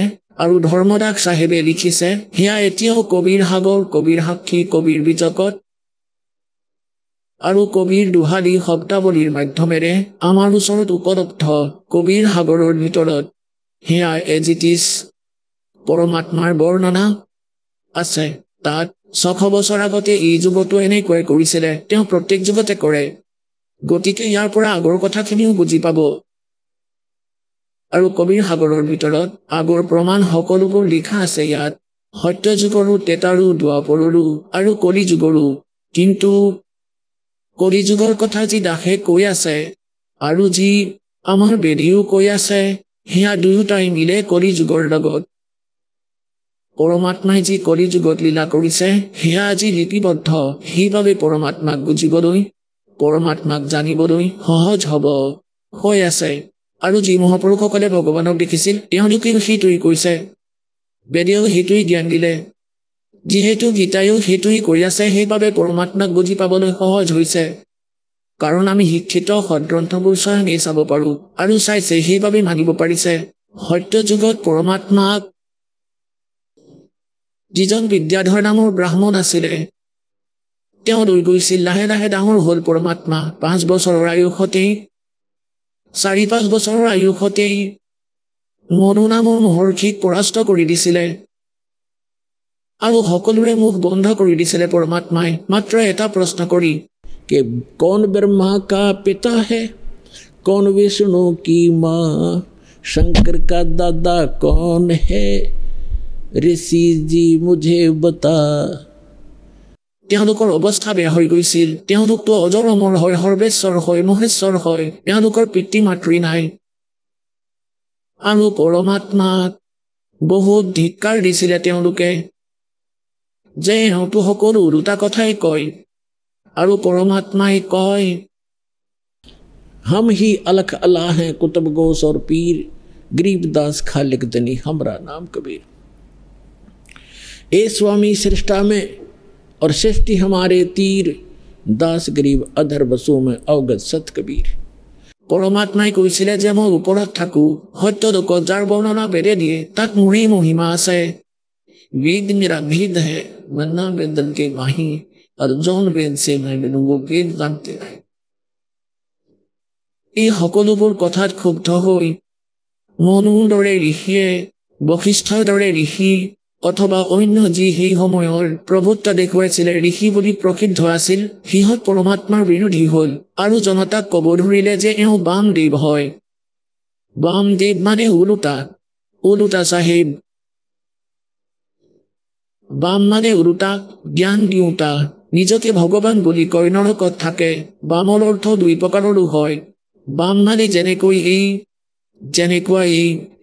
আৰু ধৰ্মদাস চাহেবে লিখিছে, সেয়া এতিয়াও কবিৰ সাগৰ, কবিৰ সাক্ষী, কবিৰ বিজগত আৰু কবিৰ দুহালী শব্দাৱলীৰ মাধ্যমেৰে আমাৰ ওচৰত উপলব্ধ। কবিৰ সাগৰৰ ভিতৰত সেয়া এজ ইট ইজ পৰমাত্মাৰ বৰ্ণনা আছে। তাত 600 বছৰ আগতে এই যুগতো এনেকুৱাই কৰিছিলে, তেওঁ প্ৰত্যেক যুগতে কৰে। গতিকে ইয়াৰ পৰা আগৰ কথাখিনিও বুজি পাব। আৰু কবিৰ সাগৰৰ ভিতৰত আগৰ প্ৰমাণ সকলোবোৰ লিখা আছে ইয়াত, সত্য যুগৰো, ত্ৰেতাৰো, দ্বাপৰৰো আৰু কলি যুগৰো। কিন্তু কলি যুগৰ কথা যি দাসে কৈ আছে আৰু যি আমাৰ বেদীও কৈ আছে সেয়া দুয়োটাই মিলে কলি যুগৰ লগত। পৰমাত্মাই যি কলি যুগত লীলা কৰিছে সেয়া আজি লিপিবদ্ধ। সেইবাবে পৰমাত্মাক বুজিবলৈ, পৰমাত্মাক জানিবলৈ সহজ হ'ব হৈ আছে। আৰু যি মহাপুৰুষসকলে ভগৱানক দেখিছিল তেওঁলোকেও সেইটোৱেই কৈছে, বেদেও সেইটোৱেই জ্ঞান দিলে। যিহেতু গীতায়ো সেইটোৱেই কৈ আছে, সেইবাবে পৰমাত্মাক বুজি পাবলৈ সহজ হৈছে। কাৰণ আমি শিক্ষিত সদগ্ৰন্থবোৰ স্বয়ঙেই চাব পাৰোঁ আৰু চাইছে, সেইবাবে মানিব পাৰিছে। সত্য যুগত পৰমাত্মাক যিজন বিদ্যাধৰ নামৰ ব্ৰাহ্মণ আছিলে তেওঁ লৈ গৈছিল। লাহে লাহে ডাঙৰ হ'ল পৰমাত্মা। 5 বছৰৰ আয়ুসতেই, 4-5 বছৰৰ আয়ুসতেই মনু নামৰ মহৰ্ষিক পৰাস্ত কৰি দিছিলে আৰু সকলোৰে মুখ বন্ধ কৰি দিছিলে পৰমাত্মাই মাত্ৰ এটা প্ৰশ্ন কৰি, कि कौन ब्रह्मा का पिता है, कौन विष्णु की माँ, शंकर का दादा कौन है, ऋषि जी मुझे बता। তেওঁলোকৰ অৱস্থা বেয়া হৈ গৈছিল। তেওঁলোকতো অজৰ অমৰ হয়, সৰ্বেশ্বৰ হয়, মহেশ্বৰ হয়। তেওঁলোকৰ পিতৃ মাতৃ নাই আৰু পৰমাত্মাক বহুত ধিক্কাৰ দিছিলে তেওঁলোকে যে এওঁতো সকলো ওলোটা কথাই কয়। আৰু পৰমাত্মাই কয়, हम ही अलख अल्लाह हैं, कुतुब गोस और पीर, गरीबदास खालिक दनी, हमरा नाम कबीर। ए स्वामी सृष्टा में और सृष्टि हमारे तीर, दास गरीब अधर बसों में अवगत सत कबीर। পৰমাত্মাই কৈছিলে যে মই ওপৰত থাকো, সত্য লোকত যাৰ বৰ্ণনা বেদে দিয়ে তাত মোৰেই মহিমা আছে। वेद मेरा भेद है, वरना वेदन के माही, और जौन वेद से मैं मिलूं वो वेद जानते रहे। এই সকলোবোৰ কথাত ক্ষুব্ধ হৈ মনুৰ দৰে ঋষিয়ে, বশিষ্ঠৰ দৰে ঋষি অথবা অন্য যি সেই সময়ৰ প্ৰভুত্ব দেখুৱাইছিলে, ঋষি বুলি প্ৰসিদ্ধ আছিল, সিহঁত পৰমাত্মাৰ বিৰোধী হ'ল আৰু জনতাক ক'ব ধৰিলে যে এওঁ বামদেৱ হয়। বামদেৱ মানে ওলোটা চাহেব। বাম মানে ওলোটা, জ্ঞান দিওঁতা। নিজকে ভগৱান বুলি কয়, নৰকত থাকে। বামৰ অৰ্থ 2 প্ৰকাৰৰো হয়। বাম মানে যেনেকুৱা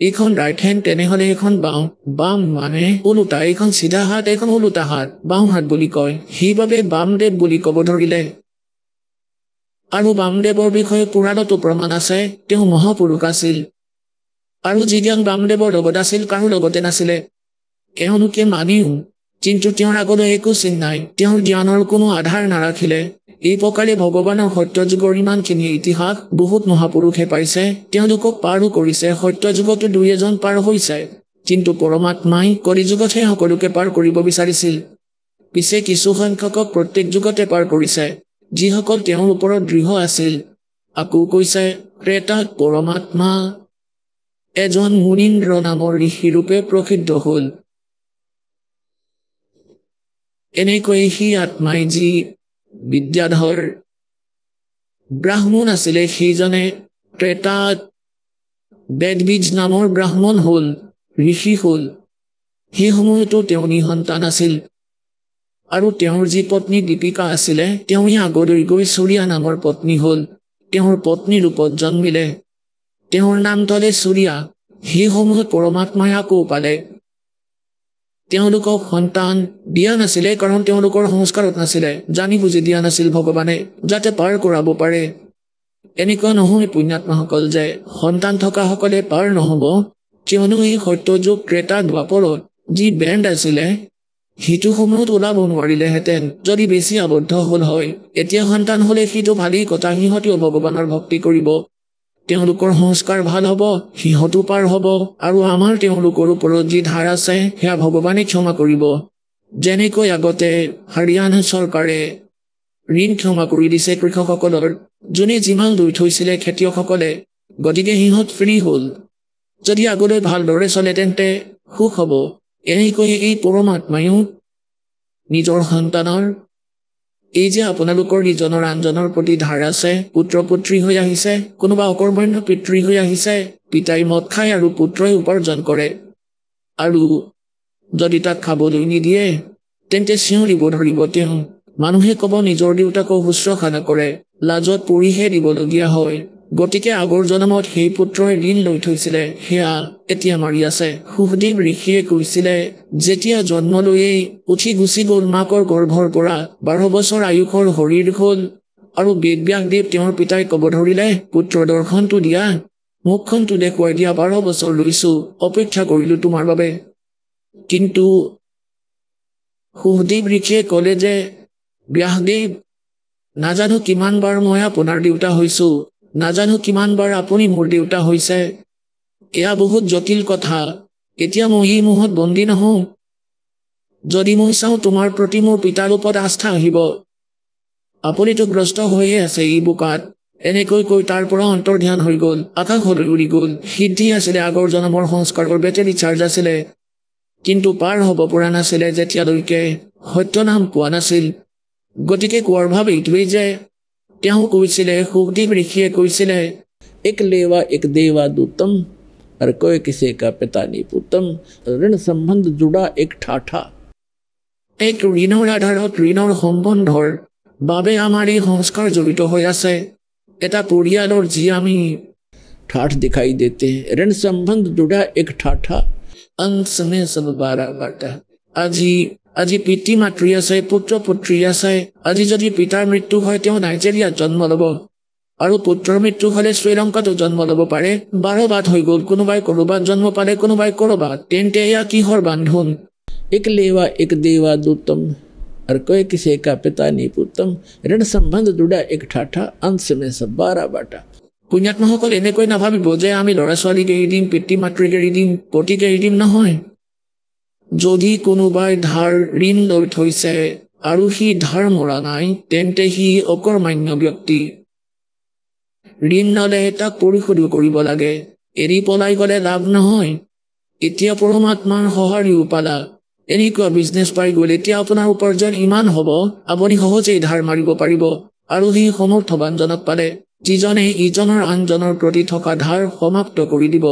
এইখন ৰাইট হেণ্ড, তেনেহ'লে এইখন বাওঁ। বাম মানে ওলোটা, এইখন চিধা হাত, এইখন ওলোটা হাত, বাওঁ হাত বুলি কয়। সেইবাবে বামদেৱ বুলি ক'ব ধৰিলে। আৰু বামদেৱৰ বিষয়ে পুৰাণতো প্ৰমাণ আছে, তেওঁ মহাপুৰুষ আছিল। আৰু যি জ্ঞান বামদেৱৰ লগত আছিল কাৰো লগতে নাছিলে। এওঁলোকে মানিও, কিন্তু তেওঁৰ আগলৈ একো চিন নাই। তেওঁৰ জ্ঞানৰ কোনো আধাৰ নাৰাখিলে। এই প্ৰকাৰে ভগৱানৰ সত্য যুগৰ ইমানখিনি ইতিহাস বহুত মহাপুৰুষে পাইছে, তেওঁলোকক পাৰো কৰিছে। সত্য যুগতো 2-এজন পাৰ হৈছে, কিন্তু পৰমাত্মাই কলি যুগতহে সকলোকে পাৰ কৰিব বিচাৰিছিল। পিছে কিছু সংখ্যকক প্ৰত্যেক যুগতে পাৰ কৰিছে, যিসকল তেওঁৰ ওপৰত দৃঢ় আছিল। আকৌ কৈছে, ত্ৰেতাত পৰমাত্মা এজন মুনীন্দ্ৰ নামৰ ঋষিৰূপে প্ৰসিদ্ধ হ'ল। এনেকৈ সি আত্মাই যি বিদ্যাধৰ ব্ৰাহ্মণ আছিলে, সেইজনে ত্ৰেতাত বেদবীজ নামৰ ব্ৰাহ্মণ হ'ল, ঋষি হ'ল। সেই সময়তো তেওঁৰ সন্তান আছিল আৰু তেওঁৰ যি পত্নী দীপিকা আছিলে, তেওঁ আগলৈ গৈ চুৰীয়া নামৰ পত্নী হ'ল। তেওঁৰ পত্নী ৰূপত জন্মিলে, তেওঁৰ নাম থলে চুৰীয়া। সেই সময়ত পৰমাত্মাই আকৌ পালে। তেওঁলোকক সন্তান দিয়া নাছিলে, কাৰণ তেওঁলোকৰ সংস্কাৰত নাছিলে, জানি বুজি দিয়া নাছিল ভগৱানে, যাতে পাৰ কৰাব পাৰে। এনেকুৱা নহয় পুণ্যাত্মাসকল যে সন্তান থকাসকলে পাৰ নহ'ব, কিয়নো এই সত্য যুগ ত্ৰেতা দ্বাপৰত যি বেণ্ড আছিলে সেইটো সময়ত ওলাব নোৱাৰিলেহেঁতেন যদি বেছি আবদ্ধ হ'ল হয়। এতিয়া সন্তান হ'লে সেইটো ভালেই কথা, সিহঁতেও ভগৱানৰ ভক্তি কৰিব, তেওঁলোকৰ সংস্কাৰ ভাল হ'ব, সিহঁতো পাৰ হ'ব। আৰু আমাৰ তেওঁলোকৰ ওপৰত যি ধাৰ আছে সেয়া ভগৱানে ক্ষমা কৰিব। যেনেকৈ আগতে হাৰিয়ানা চৰকাৰে ঋণ ক্ষমা কৰি দিছে কৃষকসকলৰ, যোনে যিমান লৈ থৈছিলে খেতিয়কসকলে, গতিকে সিহঁত ফ্ৰী হ'ল। যদি আগলৈ ভালদৰে চলে তেন্তে সুখ হ'ব। এনেকৈ এই পৰমাত্মায়ো নিজৰ সন্তানৰ এই যে আপোনালোকৰ ইজনৰ আনজনৰ প্ৰতি ধাৰ আছে, পুত্ৰ পুত্ৰী হৈ আহিছে, কোনোবা অকৰ্মণ্য পিতৃ হৈ আহিছে, পিতাই মদ খায় আৰু পুত্ৰই উপাৰ্জন কৰে, আৰু যদি তাক খাবলৈ নিদিয়ে তেন্তে চিঞৰিব ধৰিব তেওঁ। মানুহে ক'ব নিজৰ দেউতাকক শুশ্ৰূষা নকৰে, লাজত পৰিহে দিবলগীয়া হয়। গতিকে আগৰ জন্মত সেই পুত্ৰই ঋণ লৈ থৈছিলে সেয়া এতিয়া মাৰি আছে। সুখদেৱ ঋষিয়ে কৈছিলে যেতিয়া জন্ম লৈয়েই উঠি গুচি গ'ল মাকৰ গৰ্ভৰ পৰা, 12 বছৰ আয়ুসৰ শৰীৰ হ'ল আৰু বেদব্যাসদেৱ তেওঁৰ পিতাই ক'ব ধৰিলে পুত্ৰ দৰ্শনটো দিয়া, মুখখনটো দেখুৱাই দিয়া, 12 বছৰ লৈছো, অপেক্ষা কৰিলো তোমাৰ বাবে। কিন্তু সুখদেৱ ঋষিয়ে ক'লে যে ব্যাসদেৱ, নাজানো কিমান বাৰ মই আপোনাৰ দেউতা হৈছো, নাজানো কিমান বাৰ আপুনি মোৰ দেউতা হৈছে, এয়া বহুত জটিল কথা। এতিয়া মই এই মোহত বন্দী নহওঁ। যদি মই চাওঁ তোমাৰ প্ৰতি মোৰ পিতাৰ ওপৰত আস্থা আহিব। আপুনিতো গ্ৰস্ত হৈয়ে আছে এই বোকাত। এনেকৈ কৈ তাৰ পৰা অন্তৰ্ধান হৈ গ'ল, আকাশলৈ উৰি গ'ল। সিদ্ধি আছিলে, আগৰ জন্মৰ সংস্কাৰৰ বেটেৰী চাৰ্জ আছিলে, কিন্তু পাৰ হ'ব পৰা নাছিলে যেতিয়ালৈকে সত্য নাম পোৱা নাছিল। গতিকে কোৱাৰ ভাৱ এইটোৱেই যে তেওঁ কৈছিলে, সুখদেৱ ঋষিয়ে কৈছিলে, एक लेवा एक देवा दूतम और कोई किसी का पिता नहीं पुतम, ऋण संबंध जुड़ा एक ठाठा। এক ঋণৰ আধাৰত ঋণৰ সম্বন্ধৰ বাবে আমাৰ এই সংস্কাৰ জড়িত হৈ আছে। এটা পৰিয়ালৰ যি আমি ठाठ दिखाई देते हैं, ऋण संबंध जुड़ा एक ठाठा। अंश में सब 12 बाटा। আজি পিতৃ মাতৃ আছে, পুত্ৰ পুত্ৰী আছে। আজি যদি পিতাৰ মৃত্যু হয় তেওঁ নাইজেৰিয়াত জন্ম ল'ব, আৰু পুত্ৰৰ মৃত্যু হ'লে শ্ৰীলংকাতো জন্ম ল'ব পাৰে। 12 বাট হৈ গ'ল। কোনোবাই ক'ৰবাত জন্ম পালে, কোনোবাই ক'ৰবাত। তেন্তে এয়া কিহৰ বান্ধোন? एक लेवा एक देवा दूतम और कोई किसी का पिता नहीं पुतम, ऋण संबंध जुड़ा एक ठाठा, अंश में सब 12 बाटा। পুণ্যাত্মাসকল এনেকৈ নাভাবিব যে আমি ল'ৰা ছোৱালীক এৰি দিম, পিতৃ মাতৃক এৰি দিম, পতিক এৰি দিম। নহয়। যদি কোনোবাই ধাৰ ঋণ লৈ থৈছে আৰু সি ধাৰ মৰা নাই, তেন্তে সি অকৰ্মান্য ব্যক্তি। ঋণ ল'লে তাক পৰিশোধ কৰিব লাগে। এৰি পলাই গ'লে লাভ নহয়। এতিয়া পৰমাত্মাৰ সঁহাৰিও পালা, এনেকুৱা বিজনেছ পাই গ'ল। এতিয়া আপোনাৰ উপাৰ্জন ইমান হ'ব, আপুনি সহজেই ধাৰ মাৰিব পাৰিব। আৰু সেই সমৰ্থবানজনক পালে, যিজনে ইজনৰ আনজনৰ প্ৰতি থকা ধাৰ সমাপ্ত কৰি দিব,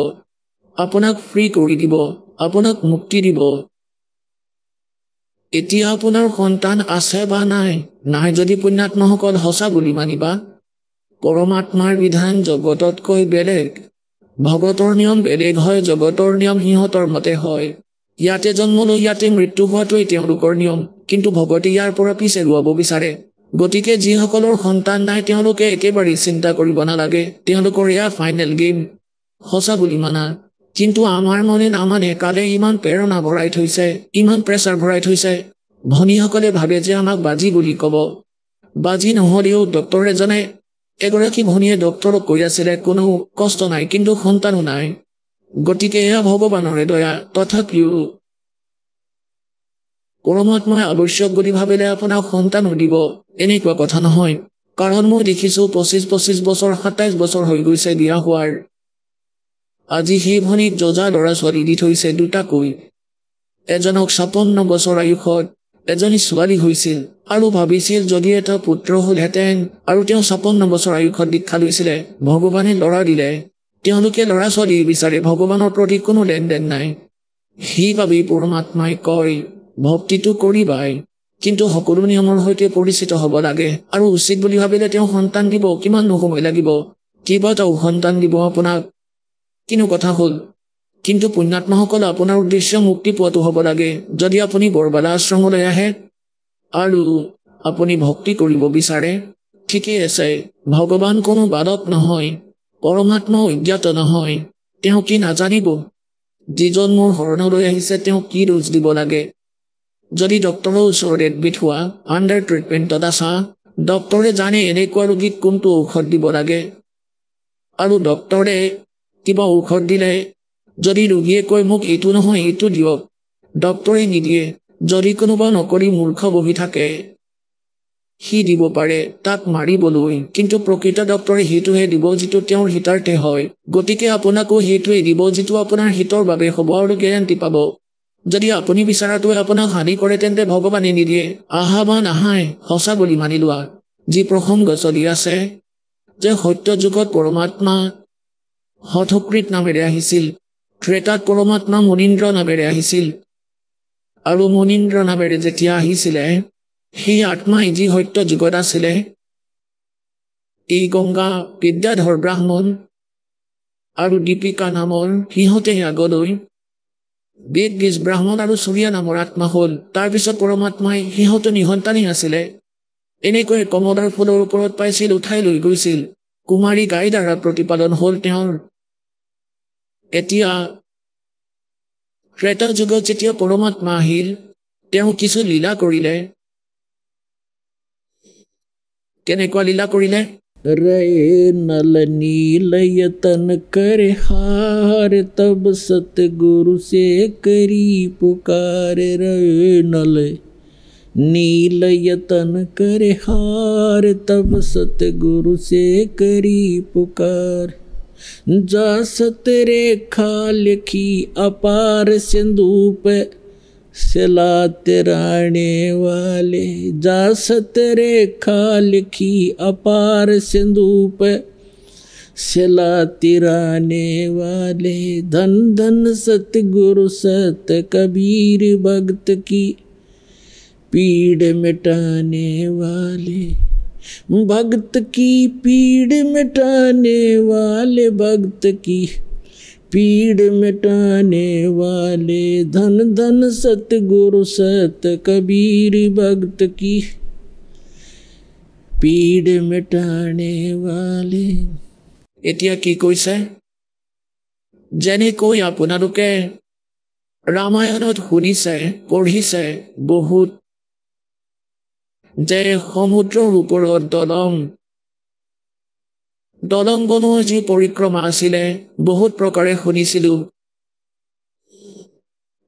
আপোনাক ফ্ৰী কৰি দিব, আপোনাক মুক্তি দিব। এতিয়া আপোনাৰ সন্তান আছে বা নাই, নাই যদি পুণ্যাত্মাসকল সঁচা বুলি মানিবা। পৰমাত্মাৰ বিধান জগততকৈ বেলেগ। ভগতৰ নিয়ম বেলেগ হয়, জগতৰ নিয়ম সিহঁতৰ মতে হয়। ইয়াতে জন্ম লৈ ইয়াতে মৃত্যু হোৱাটোৱেই তেওঁলোকৰ নিয়ম, কিন্তু ভগতে ইয়াৰ পৰা পিছে ৰুৱাব বিচাৰে। গতিকে যিসকলৰ সন্তান নাই তেওঁলোকে একেবাৰে চিন্তা কৰিব নালাগে, তেওঁলোকৰ এয়া ফাইনেল গেম, সঁচা বুলি মানা। কিন্তু আমাৰ মনে নামানে, কালে ইমান প্ৰেৰণা ভৰাই থৈছে, ইমান প্ৰেছাৰ ভৰাই থৈছে। ভনীসকলে ভাবে যে আমাক বাজি বুলি ক'ব। বাজি নহ'লেও ডক্তৰ এগৰাকী ভনীয়ে ডক্তৰক কৈ আছিলে কোনো কষ্ট নাই, কিন্তু সন্তানো নাই। গতিকে এয়া ভগৱানৰে দয়া। তথাপিও পৰমাত্মাই আৱশ্যক বুলি ভাবিলে আপোনাক সন্তানো দিব, এনেকুৱা কথা নহয়। কাৰণ মই দেখিছো 25 বছৰ 27 বছৰ হৈ গৈছে বিয়া হোৱাৰ। আজি সেই ভনীক যজা ল'ৰা ছোৱালী দি থৈছে দুটাকৈ। এজনক 56 বছৰ আয়ুসত এজনী ছোৱালী হৈছিল, আৰু ভাবিছিল যদি এটা পুত্ৰ হ'লহেঁতেন। আৰু তেওঁ 56 বছৰ আয়ুসত দীক্ষা লৈছিলে, ভগৱানে ল'ৰা দিলে। তেওঁলোকে ল'ৰা ছোৱালী বিচাৰে, ভগৱানৰ প্ৰতি কোনো লেনদেন নাই। সেইবাবেই পৰমাত্মাই কয় ভক্তিটো কৰিবাই, কিন্তু সকলো নিয়মৰ সৈতে পৰিচিত হ'ব লাগে। আৰু উচিত বুলি ভাবিলে তেওঁ সন্তান দিব, কিমান সময় লাগিব, কেইবাটাও সন্তান দিব আপোনাক। কিনো কথা হ'ল? কিন্তু পুণ্যাত্মাসকল আপোনাৰ উদ্দেশ্য মুক্তি পোৱাটো হ'ব লাগে। যদি আপুনি বৰবালা আশ্ৰমলৈ আহে আৰু আপুনি ভক্তি কৰিব বিচাৰে, ঠিকেই আছে। ভগৱান কোনো বালক নহয়, পৰমাত্মা অজ্ঞাত নহয়। তেওঁ কি নাজানিব? যিজন মোৰ শৰণলৈ আহিছে তেওঁ কি দোষ দিব লাগে? যদি ডক্তৰৰ ওচৰত এডমিট হোৱা, আণ্ডাৰ ট্ৰিটমেণ্টত আছা, ডক্তৰে জানে এনেকুৱা ৰোগীক কোনটো ঔষধ দিব লাগে। আৰু ডক্তৰে কিবা ঔষধ দিলে যদি ৰোগীয়ে কয় মোক এইটো নহয় এইটো দিয়ক, ডক্তৰে নিদিয়ে। যদি কোনোবা নকৰি মূৰ্খ বহি থাকে, সি দিব পাৰে তাক মাৰিবলৈ, কিন্তু প্ৰকৃত ডক্তৰে সেইটোহে দিব যিটো তেওঁৰ হিতাৰ্থে হয়। গতিকে আপোনাকো সেইটোৱে দিব যিটো আপোনাৰ হিতৰ বাবে হ'ব, আৰু গেৰাণ্টি পাব। যদি আপুনি বিচৰাটোৱে আপোনাক হানি কৰে তেন্তে ভগৱানে নিদিয়ে। আহা বা নাহাই সঁচা বুলি মানি লোৱা। যি প্ৰসংগ চলি আছে যে সত্য যুগত পৰমাত্মা হঠকৃত নামেৰে আহিছিল, ত্ৰেতাত পৰমাত্মা মুনীন্দ্ৰ নামেৰে আহিছিল, আৰু মুনীন্দ্ৰ নামেৰে যেতিয়া আহিছিলে সেই আত্মাই যি সত্য যুগত আছিলে এই গংগা বিদ্যাধৰ ব্ৰাহ্মণ আৰু দীপিকা নামৰ সিহঁতে আগলৈ বেদ গীজ ব্ৰাহ্মণ আৰু সূৰ্য নামৰ আত্মা হ'ল। তাৰপিছত পৰমাত্মাই সিহঁতো নিসন্তানী আছিলে। এনেকৈ কমলাৰ ফুলৰ ওপৰত পাইছিল, উঠাই লৈ গৈছিল। কুমাৰী গাই দ্বাৰা প্ৰতিপালন হ'ল তেওঁৰ। এতিয়া ত্ৰেতা যুগত যেতিয়া পৰমাত্মা আহিল, তেওঁ কিছু লীলা কৰিলে। কেনেকুৱা লীলা কৰিলে? रे नल नीलयतन कर हार तब सतगुरु से करी पुकार। रे नल नीलयतन कर हार तब सतगुरु से करी पुकार। जा सतरेखा लिखी अपार सिंधु पे सिलाते राणे वाले। जा सतरेखा लिखी अपार सिंधु पे सिलाते राणे वाले। धन धन सतगुरु सत कबीर भक्त की पीड़ मिटाने वाले। भक्त की पीड़ मिटाने वाले, भक्त की पीड़ मिटाने वाले। धन धन सतगुरु सत कबीर भक्त की पीड़ मिटाने वाले। এতিয়া কি কৈছে? যেনেকৈ আপোনালোকে ৰামায়ণত শুনিছে, পঢ়িছে বহুত, যে সমুদ্ৰৰ ওপৰত দলং বনোৱাৰ যি পৰিক্ৰমা আছিলে, বহুত প্ৰকাৰে শুনিছিলো।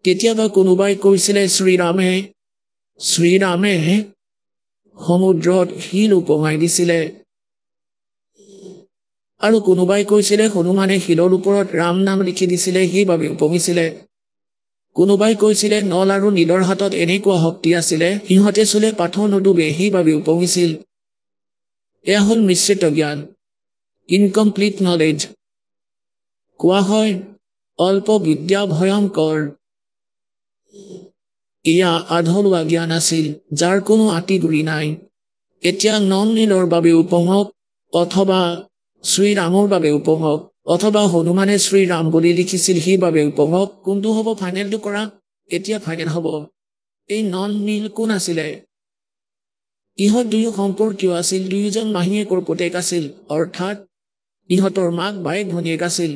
কেতিয়াবা কোনোবাই কৈছিলে শ্ৰীৰামে সমুদ্ৰত শিল উপঙাই দিছিলে, আৰু কোনোবাই কৈছিলে হনুমানে শিলৰ ওপৰত ৰাম নাম লিখি দিছিলে, সেইবাবে উপঙিছিলে। কোনোবাই কৈছিলে নল আৰু নীলৰ হাতত এনেকুৱা শক্তি আছিলে, সিহঁতে চুলে পাথৰ নুডুবে, সেইবাবে উপঙিছিল। এয়া হ'ল মিশ্ৰিত জ্ঞান, ইনকমপ্লিট নলেজ। কোৱা হয় অল্প বিদ্যা ভয়ংকৰ। এয়া আধৰুৱা জ্ঞান আছিল, যাৰ কোনো আঁতিগুৰি নাই। এতিয়া নল নীলৰ বাবে উপঙক, অথবা শ্ৰীৰামৰ বাবে উপঙক, অথবা হনুমানে শ্ৰীৰাম বুলি লিখিছিল সেইবাবে উপঙক। কোনটো হ'ব ফাইনেলটো কৰা? এতিয়া ফাইনেল হ'ব। এই নল নীল কোন আছিলে? ইহঁত দুয়ো সম্পৰ্কীয় আছিল, দুয়োজন মাহীয়েকৰ পুতেক আছিল, অৰ্থাৎ ইহঁতৰ মাক বায়েক ভনীয়েক আছিল।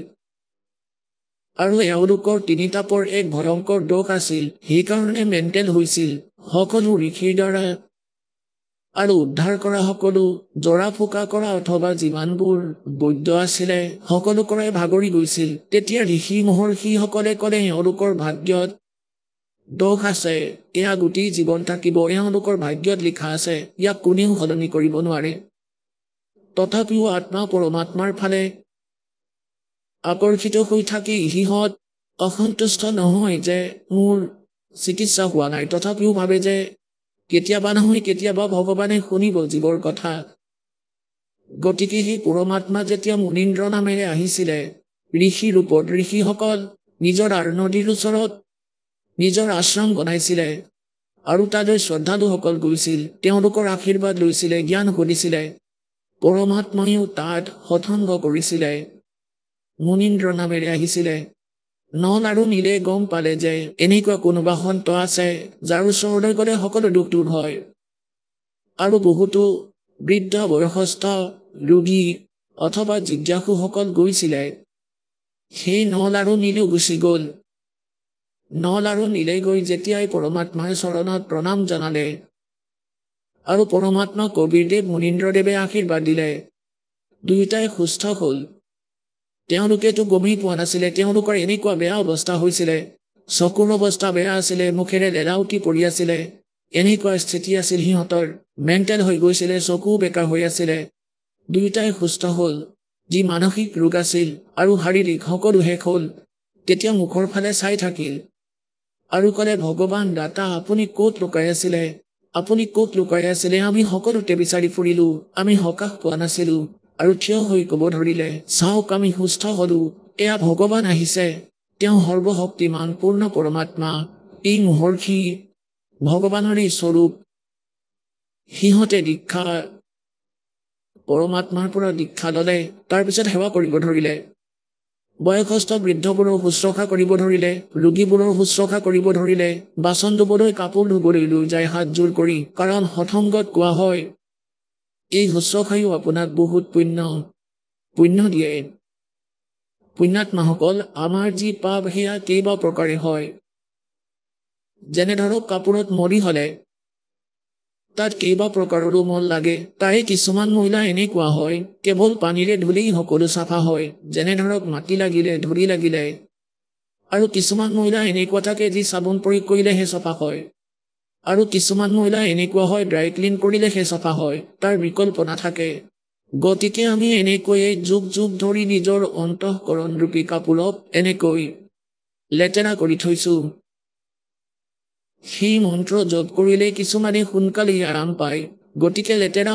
আৰু এওঁলোকৰ তিনিটাপৰ এক ভয়ংকৰ দোষ আছিল, সেইকাৰণে মেণ্টেল হৈছিল। সকলো ঋষিৰ দ্বাৰা আৰু উদ্ধাৰ কৰা সকলো জৰা ফুকা কৰা অথবা যিমানবোৰ বৈদ্য আছিলে, সকলোকৰে ভাগৰি গৈছিল। তেতিয়া ঋষি মহৰ্ষিসকলে ক'লে এওঁলোকৰ ভাগ্যত দোষ আছে, এয়া গোটেই জীৱন থাকিব, এওঁলোকৰ ভাগ্যত লিখা আছে, ইয়াক কোনেও সলনি কৰিব নোৱাৰে। তথাপিও আত্মা পৰমাত্মাৰ ফালে আকৰ্ষিত হৈ থাকি সিহঁত অসন্তুষ্ট নহয় যে মোৰ চিকিৎসা হোৱা নাই, তথাপিও ভাবে যে কেতিয়াবা নহয় কেতিয়াবা ভগৱানে শুনিব জীৱৰ কথা। গতিকে সেই পৰমাত্মা যেতিয়া মুনীন্দ্ৰ নামেৰে আহিছিলে ঋষি ৰূপত, ঋষিসকল নিজৰ নদীৰ ওচৰত নিজৰ আশ্ৰম বনাইছিলে, আৰু তালৈ শ্ৰদ্ধালুসকল গৈছিল, তেওঁলোকৰ আশীৰ্বাদ লৈছিলে, জ্ঞান শুনিছিলে। পৰমাত্মায়ো তাত সৎসংগ কৰিছিলে, মুনীন্দ্ৰ নামেৰে আহিছিলে। নল আৰু নীলে গম পালে যে এনেকুৱা কোনোবা সন্ত আছে যাৰ ওচৰলৈ গ'লে সকলো দুখ দূৰ হয়। আৰু বহুতো বৃদ্ধ বয়সস্থ ৰোগী অথবা জিজ্ঞাসুসকল গৈছিলে। সেই নল আৰু নীলো গুচি গ'ল। নল আৰু নীলে গৈ যেতিয়াই পৰমাত্মাৰ চৰণত প্ৰণাম জনালে আৰু পৰমাত্মা কবিৰদেৱ মুনীন্দ্ৰদেৱে আশীৰ্বাদ দিলে, দুয়োটাই সুস্থ হ'ল। তেওঁলোকেতো গমেই পোৱা নাছিলে, তেওঁলোকৰ এনেকুৱা বেয়া অৱস্থা হৈছিলে, চকুৰ অৱস্থা বেয়া আছিলে, মুখেৰে লেলাউটি পৰি আছিলে, এনেকুৱা স্থিতি আছিল সিহঁতৰ, মেণ্টেল হৈ গৈছিলে, চকু বেকা হৈ আছিলে। দুয়োটাই সুস্থ হ'ল। যি মানসিক ৰোগ আছিল আৰু শাৰীৰিক সকলো শেষ হ'ল। তেতিয়া মুখৰ ফালে চাই থাকিল আৰু ক'লে, ভগৱান দাতা আপুনি ক'ত লুকাই আছিলে? আপুনি ক'ত লুকাই আছিলে? আমি সকলোতে বিচাৰি ফুৰিলো, আমি সকাহ পোৱা নাছিলো। আৰু থিয় হৈ ক'ব ধৰিলে, চাওক আমি সুস্থ হলো, এয়া ভগৱান আহিছে, তেওঁ সৰ্বশক্তিমান পূৰ্ণ পৰমাত্মা, এই মহৰ্ষি ভগৱানৰে স্বৰূপ। সিহঁতে দীক্ষা পৰমাত্মাৰ পৰা দীক্ষা ল'লে। তাৰপিছত সেৱা কৰিব ধৰিলে। বয়সস্থ বৃদ্ধবোৰৰ শুশ্ৰূষা কৰিব ধৰিলে, ৰোগীবোৰৰ শুশ্ৰূষা কৰিব ধৰিলে, বাচন ধুবলৈ কাপোৰ ধুবলৈ লৈ যায় হাতযোৰ কৰি। কাৰণ সৎসংগত কোৱা হয় এই শুশ্ৰূষায়ো আপোনাক বহুত পুণ্য দিয়ে। পুণ্যাত্মাসকল, আমাৰ যি পাপ সেয়া কেইবা প্ৰকাৰে হয়। যেনে ধৰক কাপোৰত মলি হ'লে তাত কেইবা প্ৰকাৰৰো মল লাগে। তাৰে কিছুমান মহিলা এনেকুৱা হয় কেৱল পানীৰে ধুলেই সকলো চাফা হয়, যেনে ধৰক মাটি লাগিলে, ধূলি লাগিলে। আৰু কিছুমান মহিলা এনেকুৱা থাকে যি চাবোন প্ৰয়োগ কৰিলেহে চাফা হয়। আৰু কিছুমান মহিলা এনেকুৱা হয় ড্ৰাই ক্লিন কৰিলেহে চাফা হয়, তাৰ বিকল্প নাথাকে। গতিকে আমি এনেকৈয়ে যুগ যুগ ধৰি নিজৰ অন্তঃকৰণ ৰূপী কাপোৰক এনেকৈ লেতেৰা কৰি থৈছো। সেই মন্ত্ৰ জপ কৰিলে কিছুমানে সোনকালে আৰাম পায়। গতিকে লেতেৰা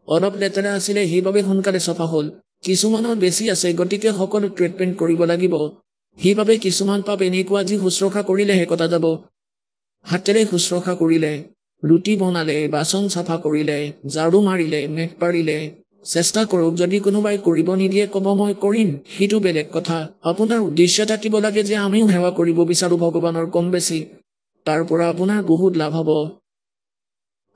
অলপ লেতেৰা আছিলে সেইবাবে সোনকালে চাফা হ'ল। কিছুমানৰ বেছি আছে, গতিকে সকলো ট্ৰিটমেণ্ট কৰিব লাগিব। সেইবাবে কিছুমান পাপ এনেকুৱা যি শুশ্ৰূষা কৰিলেহে কটা যাব। হাতেৰে শুশ্ৰূষা কৰিলে, ৰুটি বনালে, বাচন চাফা কৰিলে, ঝাৰু মাৰিলে, মেঘ পাৰিলে, চেষ্টা কৰক। যদি কোনোবাই কৰিব নিদিয়ে ক'ব মই কৰিম, সেইটো বেলেগ কথা। আপোনাৰ উদ্দেশ্য থাকিব লাগে যে আমিও সেৱা কৰিব বিচাৰো ভগৱানৰ কম বেছি। তাৰ পৰা আপোনাৰ বহুত লাভ হ'ব।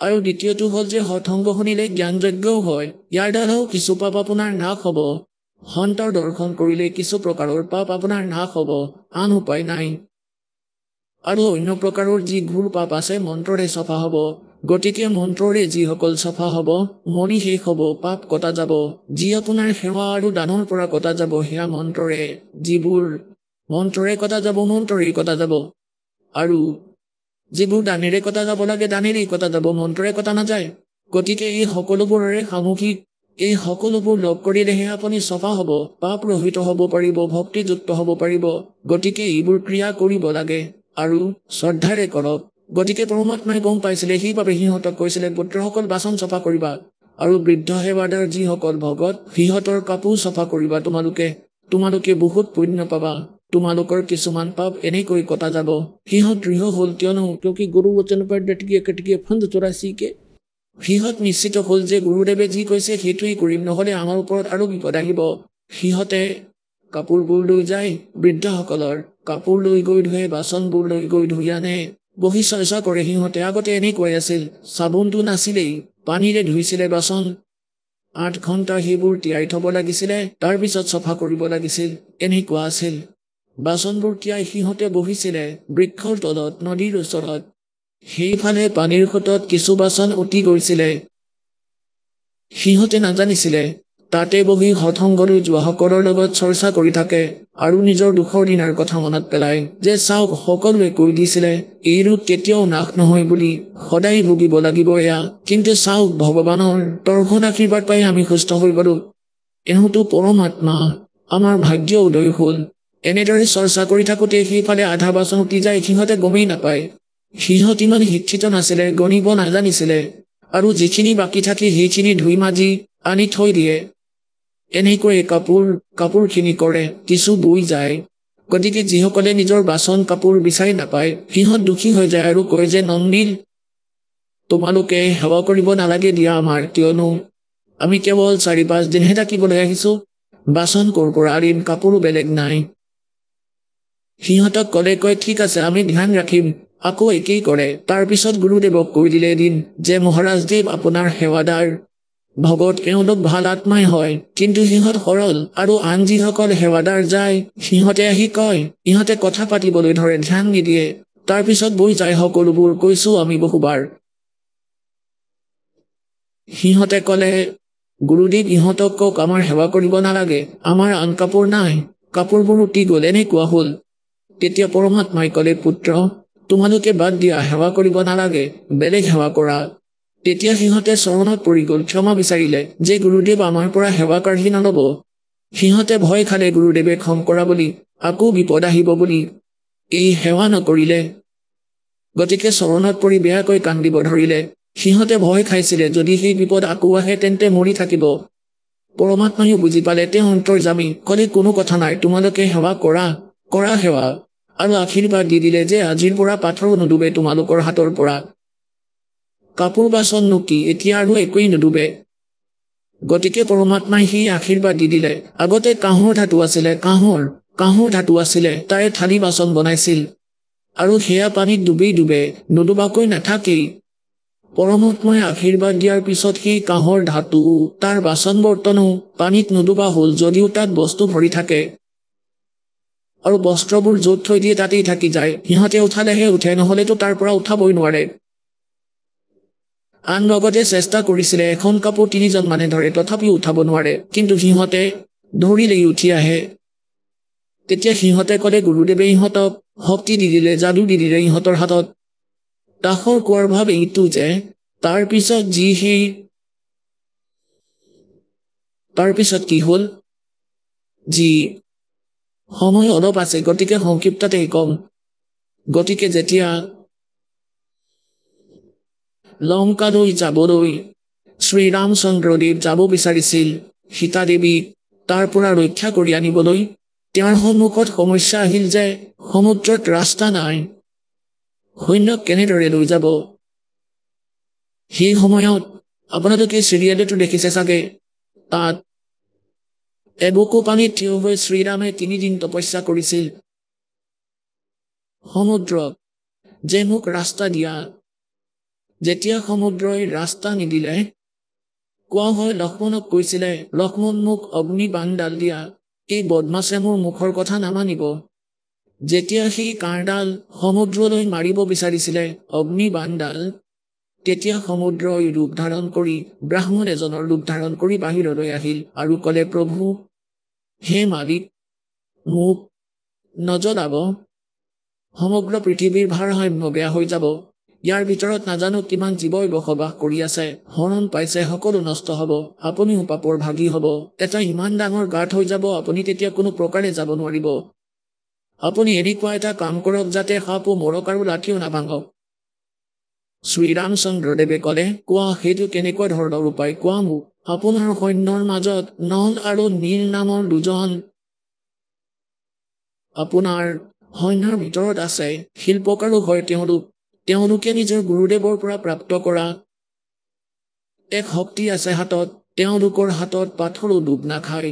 আৰু দ্বিতীয়টো হ'ল যে সৎসংগ শুনিলে জ্ঞানযজ্ঞও হয়। ইয়াৰ দ্বাৰাও কিছু পাপ আপোনাৰ নাশ হ'ব। সন্তৰ দৰ্শন কৰিলে কিছু প্ৰকাৰৰ পাপ আপোনাৰ নাশ হ'ব, আন উপায় নাই। আৰু অন্য প্ৰকাৰৰ যি ঘোৰ পাপ আছে মন্ত্ৰৰে চাফা হ'ব। গতিকে মন্ত্ৰৰে যিসকল চাফা হ'ব, মৰি শেষ হ'ব, পাপ কটা যাব। যি আপোনাৰ সেৱা আৰু দানৰ পৰা কটা যাব সেয়া মন্ত্ৰৰে, যিবোৰ মন্ত্ৰৰে কটা যাব মন্ত্ৰৰেই কটা যাব। আৰু যিবোৰ দানেৰে কটা যাব লাগে দানেৰেই কটা যাব, মন্ত্ৰৰে কটা নাযায়। গতিকে এই সকলোবোৰৰে সামূহিক এই সকলোবোৰ লগ কৰিলেহে আপুনি চাফা হ'ব, পাপ ৰহিত হ'ব পাৰিব, ভক্তিযুক্ত হ'ব পাৰিব। গতিকে এইবোৰ ক্ৰিয়া কৰিব লাগে আৰু শ্ৰদ্ধাৰে কৰক। গতিকে পৰমাত্মাই গম পাইছিলে, সেইবাবে সিহঁতক কৈছিলে পুত্ৰসকল বাচন চাফা কৰিবা। আৰু বৃদ্ধ সেৱাদাৰ যিসকল ভগত সিহঁতৰ কাপোৰ চাফা কৰিবা। তোমালোকে বহুত পুণ্য পাবা। তোমালোকৰ কিছুমান পাপ এনেকৈ কটা যাব। সিহঁত দৃঢ় হ'ল কিয়কি গুৰু বচন পৰ ডটকে কটকে ফন্দ 84 के সিহঁত নিশ্চিত হ'ল যে গুৰুদেৱে যি কৈছে সেইটোৱেই কৰিম, নহ'লে আমাৰ ওপৰত আৰু বিপদ আহিব। সিহঁতে কাপোৰবোৰ লৈ যায়, বৃদ্ধসকলৰ কাপোৰ লৈ গৈ ধুৱে, বাচনবোৰ লৈ গৈ ধুই আনে, বহি চৰ্চা কৰে। সিহঁতে আগতে এনেকৈ আছিল, চাবোনটো নাছিলেই, পানীৰে ধুইছিলে বাচন। 8 ঘণ্টা সেইবোৰ তিয়াই থব লাগিছিলে, তাৰপিছত চফা কৰিব লাগিছিল। এনেকুৱা আছিল। বাচনবোৰ তিয়াই সিহঁতে বহিছিলে বৃক্ষৰ তলত, নদীৰ ওচৰত। সেইফালে পানীৰ সোঁতত কিছু বাচন উটি গৈছিলে। সিহঁতে নাজানিছিলে। তাতে বহি সৎসংগলৈ যোৱাসকলৰ লগত চৰ্চা কৰি থাকে আৰু নিজৰ দুখৰ দিনাৰ কথা মনত পেলায় যে চাওক সকলোৱে কৈ দিছিলে এই ৰোগ কেতিয়াও নাশ নহয় বুলি, সদায় ভুগিব লাগিব এয়া। কিন্তু চাওক ভগৱানৰ তৰ্ঘন আশীৰ্বাদ পাই আমি সুস্থ হৈ গলো। এওঁতো পৰমাত্মা, আমাৰ ভাগ্য উদয় হ'ল। এনেদৰে চৰ্চা কৰি থাকোঁতে সেইফালে আধা বাচন উটি যায়, সিহঁতে গমেই নাপায়। সিহঁত ইমান শিক্ষিত নাছিলে, গণিব নাজানিছিলে। আৰু যিখিনি বাকী থাকে সেইখিনি ধুই মাজি আনি থৈ দিয়ে। এনেকৈয়ে কাপোৰখিনি কৰে, কিছু বৈ যায়। গতিকে যিসকলে নিজৰ বাচন কাপোৰ বিচাৰি নাপায় সিহঁত দুখী হৈ যায় আৰু কয় যে নন্দিল তোমালোকে সেৱা কৰিব নালাগে দিয়া আমাৰ, কিয়নো আমি কেৱল 4-5 দিনহে থাকিবলৈ আহিছো। বাচন ক'ৰ পৰা আনিম, কাপোৰো বেলেগ নাই। সিহঁতক কয় ঠিক আছে আমি ধ্যান ৰাখিম। আকৌ একেই কৰে। তাৰপিছত গুৰুদেৱক কৈ দিলে এদিন যে মহাৰাজদেৱ আপোনাৰ সেৱাদাৰ ভগত এওঁলোক ভাল আত্মাই হয়, কিন্তু সিহঁত সৰল। আৰু আন যিসকল সেৱাদাৰ যায় সিহঁতে আহি কয়, ইহঁতে কথা পাতিবলৈ ধৰে, ধ্যান নিদিয়ে। তাৰপিছত বৈ যায় সকলোবোৰ, কৈছো আমি বহুবাৰ। সিহঁতে ক'লে গুৰুদেৱ ইহঁতক কওক আমাৰ সেৱা কৰিব নালাগে, আমাৰ আন কাপোৰ নাই, কাপোৰবোৰ উটি গ'ল, এনেকুৱা হ'ল। তেতিয়া পৰমাত্মাই ক'লে পুত্ৰ তোমালোকে বাদ দিয়া, সেৱা কৰিব নালাগে, বেলেগ সেৱা কৰা। তেতিয়া সিহঁতে চৰণত পৰি গ'ল, ক্ষমা বিচাৰিলে যে গুৰুদেৱ আমাৰ পৰা সেৱা কাঢ়ি নল'ব। সিহঁতে ভয় খালে গুৰুদেৱে খং কৰা বুলি, আকৌ বিপদ আহিব বুলি, এই সেৱা নকৰিলে। গতিকে চৰণত পৰি বেয়াকৈ কান্দিব ধৰিলে। সিহঁতে ভয় খাইছিলে যদি সেই বিপদ আকৌ আহে তেন্তে মৰি থাকিব। পৰমাত্মায়ো বুজি পালে, তেওঁ অন্তৰ্যামী, ক'লে কোনো কথা নাই, তোমালোকে সেৱা কৰা সেৱা। আৰু আশীৰ্বাদ দি দিলে যে আজিৰ পৰা পাথৰো নুডুবে তোমালোকৰ হাতৰ পৰা। কাপোৰ বাচন নুকি এতিয়া আৰু একোৱেই নুডুবে। গতিকে পৰমাত্মাই সেই আশীৰ্বাদ দি দিলে। আগতে কাঁহৰ ধাতু আছিলে, কাঁহৰ ধাতু আছিলে, তাৰে থালি বাচন বনাইছিল আৰু সেয়া পানীত ডুবে নুডুবাকৈ নাথাকেই। পৰমাত্মাই আশীৰ্বাদ দিয়াৰ পিছত সেই কাঁহৰ ধাতু তাৰ বাচন বৰ্তনো পানীত নুডুবা হ'ল, যদিও তাত বস্তু ভৰি থাকে আৰু বস্ত্ৰবোৰ য'ত থৈ দিয়ে তাতেই থাকি যায়। সিহঁতে উঠালেহে উঠে, নহ'লেতো তাৰ পৰা উঠাবই নোৱাৰে। আন লগতে চেষ্টা কৰিছিলে, এখন কাপোৰ 3জন মানে ধৰে, তথাপিও উঠাব নোৱাৰে। কিন্তু সিহঁতে ধৰিলেই উঠি আহে। তেতিয়া সিহঁতে ক'লে গুৰুদেৱে ইহঁতক শক্তি দি দিলে, যাদু দি দিলে ইহঁতৰ হাতত। দাসৰ কোৱাৰ ভাৱ এইটো যে তাৰপিছত কি হ'ল, যি সময় অলপ আছে, গতিকে সংক্ষিপ্ততে কম। গতিকে যেতিয়া লংকালৈ যাবলৈ শ্ৰীৰামচন্দ্ৰদেৱ যাব বিচাৰিছিল, সীতা দেৱীক তাৰ পৰা ৰক্ষা কৰি আনিবলৈ, তেওঁৰ সন্মুখত সমস্যা আহিল যে সমুদ্ৰত ৰাস্তা নাই, সৈন্যক কেনেদৰে লৈ যাব। সেই সময়ত আপোনালোকে চিৰিয়েলটো দেখিছে চাগে, তাত এবুকু পানীত থিয় হৈ শ্ৰীৰামে 3 দিন তপস্যা কৰিছিল সমুদ্ৰক যে মোক ৰাস্তা দিয়া। যেতিয়া সমুদ্ৰই ৰাস্তা নিদিলে, কোৱা হয় লক্ষ্মণক কৈছিলে, লক্ষ্মণ মোক অগ্নিবাণডাল দিয়া, এই বদমাছে মোৰ মুখৰ কথা নামানিব। যেতিয়া সেই কাঁড়ডাল সমুদ্ৰলৈ মাৰিব বিচাৰিছিলে অগ্নিবাণডাল, তেতিয়া সমুদ্ৰই ৰূপ ধাৰণ কৰি ব্ৰাহ্মণ এজনৰ ৰূপ ধাৰণ কৰি বাহিৰলৈ আহিল আৰু ক'লে, প্ৰভু হে মালিক, মোক নজ্বলাব, সমগ্ৰ পৃথিৱীৰ ভাৰসাম্য বেয়া হৈ যাব। ইয়াৰ ভিতৰত নাজানো কিমান জীৱই বসবাস কৰি আছে, শৰণ পাইছে, সকলো নষ্ট হ'ব, আপুনিও পাপৰ ভাগী হ'ব। এটা ইমান ডাঙৰ গাঁত হৈ যাব, আপুনি তেতিয়া কোনো প্ৰকাৰে যাব নোৱাৰিব। আপুনি এনেকুৱা এটা কাম কৰক যাতে সাপো মৰক আৰু লাঠিও নাভাঙক। শ্ৰীৰামচন্দ্ৰদেৱে ক'লে, কোৱা সেইটো কেনেকুৱা ধৰণৰ উপায়, কোৱা মোক। আপোনাৰ সৈন্যৰ মাজত নল আৰু নীল নামৰ 2জন আপোনাৰ সৈন্যৰ ভিতৰত আছে, শিল্পকাৰো হয় তেওঁলোকে নিজৰ গুৰুদেৱৰ পৰা প্ৰাপ্ত কৰা এক শক্তি আছে হাতত, তেওঁলোকৰ হাতত পাথৰো ডুব নাখায়।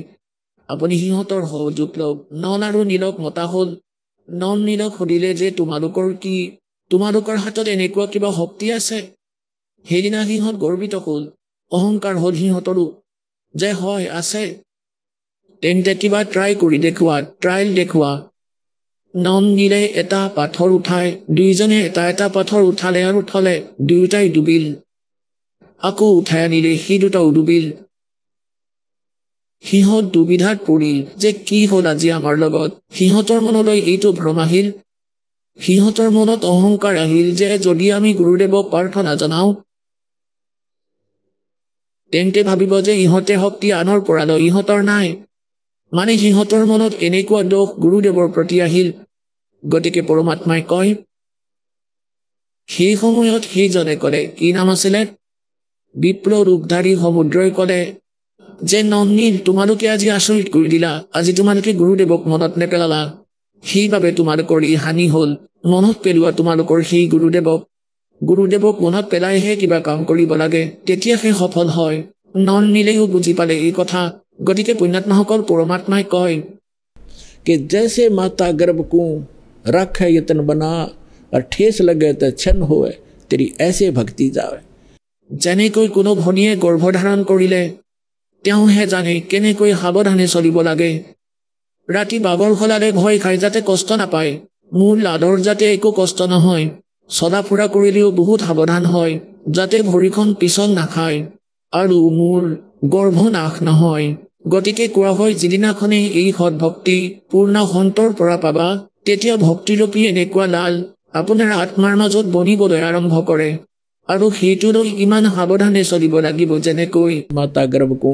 আপুনি সিহঁতৰ সহযোগ লওক। নল আৰু নীলক মতা হ'ল। নল নীলক সুধিলে যে তোমালোকৰ হাতত এনেকুৱা কিবা শক্তি আছে। সেইদিনা সিহঁত গৰ্বিত হ'ল, অহংকাৰ হ'ল সিহঁতৰো যে হয় আছে। তেন্তে কিবা ট্ৰাইল দেখুওৱা। নল নীলে এটা পাথৰ উঠায়, 2জনে এটা পাথৰ উঠালে আৰু থলে, দুয়োটাই ডুবিল। আকৌ উঠাই আনিলে, সি দুটাও ডুবিল। সিহঁত দুবিধাত পৰিল যে কি হ'ল আজি আমাৰ লগত। সিহঁতৰ মনলৈ এইটো ভ্ৰম আহিল, সিহঁতৰ মনত অহংকাৰ আহিল যে যদি আমি গুৰুদেৱক প্ৰাৰ্থনা জনাওঁ, তেন্তে ভাবিব যে ইহঁতে শক্তি আনৰ পৰা লয়, ইহঁতৰ নাই। মানে সিহঁতৰ মনত এনেকুৱা দোষ গুৰুদেৱৰ প্ৰতি আহিল। গতিকে পৰমাত্মাই কয়, সেই সময়ত সেইজনে ক'লে, কি নাম আছিলে, বিপ্ল ৰূপধাৰী সমুদ্ৰই ক'লে যে নন্দীন, তোমালোকে আজি আচৰিত কৰি দিলা, আজি তোমালোকে গুৰুদেৱক মনত নেপেলালা, সেইবাবে তোমালোকৰ ই হানি হ'ল। মনত পেলোৱা তোমালোকৰ সেই গুৰুদেৱক মনত পেলাইহে কিবা কাম কৰিব লাগে, তেতিয়াহে সফল হয়। নল নীলেও বুজি পালে এই কথা। গতিকে পুণ্যাত্মাসকল, পৰমাত্মাই কয় कि जैसे माता गर्भ को रखे यतन बना और ठेस लगे तो छन होए, तेरी ऐसे भक्ति जावे। যেনেকৈ কোনো ভনীয়ে গৰ্ভধাৰণ কৰিলে তেওঁহে জানে কেনেকৈ সাৱধানে চলিব লাগে। ৰাতি বাগৰ সলালে ভয় খাই যাতে কষ্ট নাপায়, মোৰ লাডৰ যাতে একো কষ্ট নহয়, চলা ফুৰা কৰিলেও বহুত সাৱধান হয় যাতে ভৰিখন পিছল নাখায় আৰু মোৰ গৰ্ভ নাশ নহয়। গতিকে কোৱা হয়, যিদিনাখনে এই সৎভক্তি পূৰ্ণ সন্তৰ পৰা পাবা, তেতিয়া ভক্তিৰূপী এনেকুৱা লাল আপোনাৰ আত্মাৰ মাজত বনিবলৈ আৰম্ভ কৰে আৰু সেইটোলৈ ইমান সাৱধানে চলিব লাগিব যেনেকৈ माता गर्भ को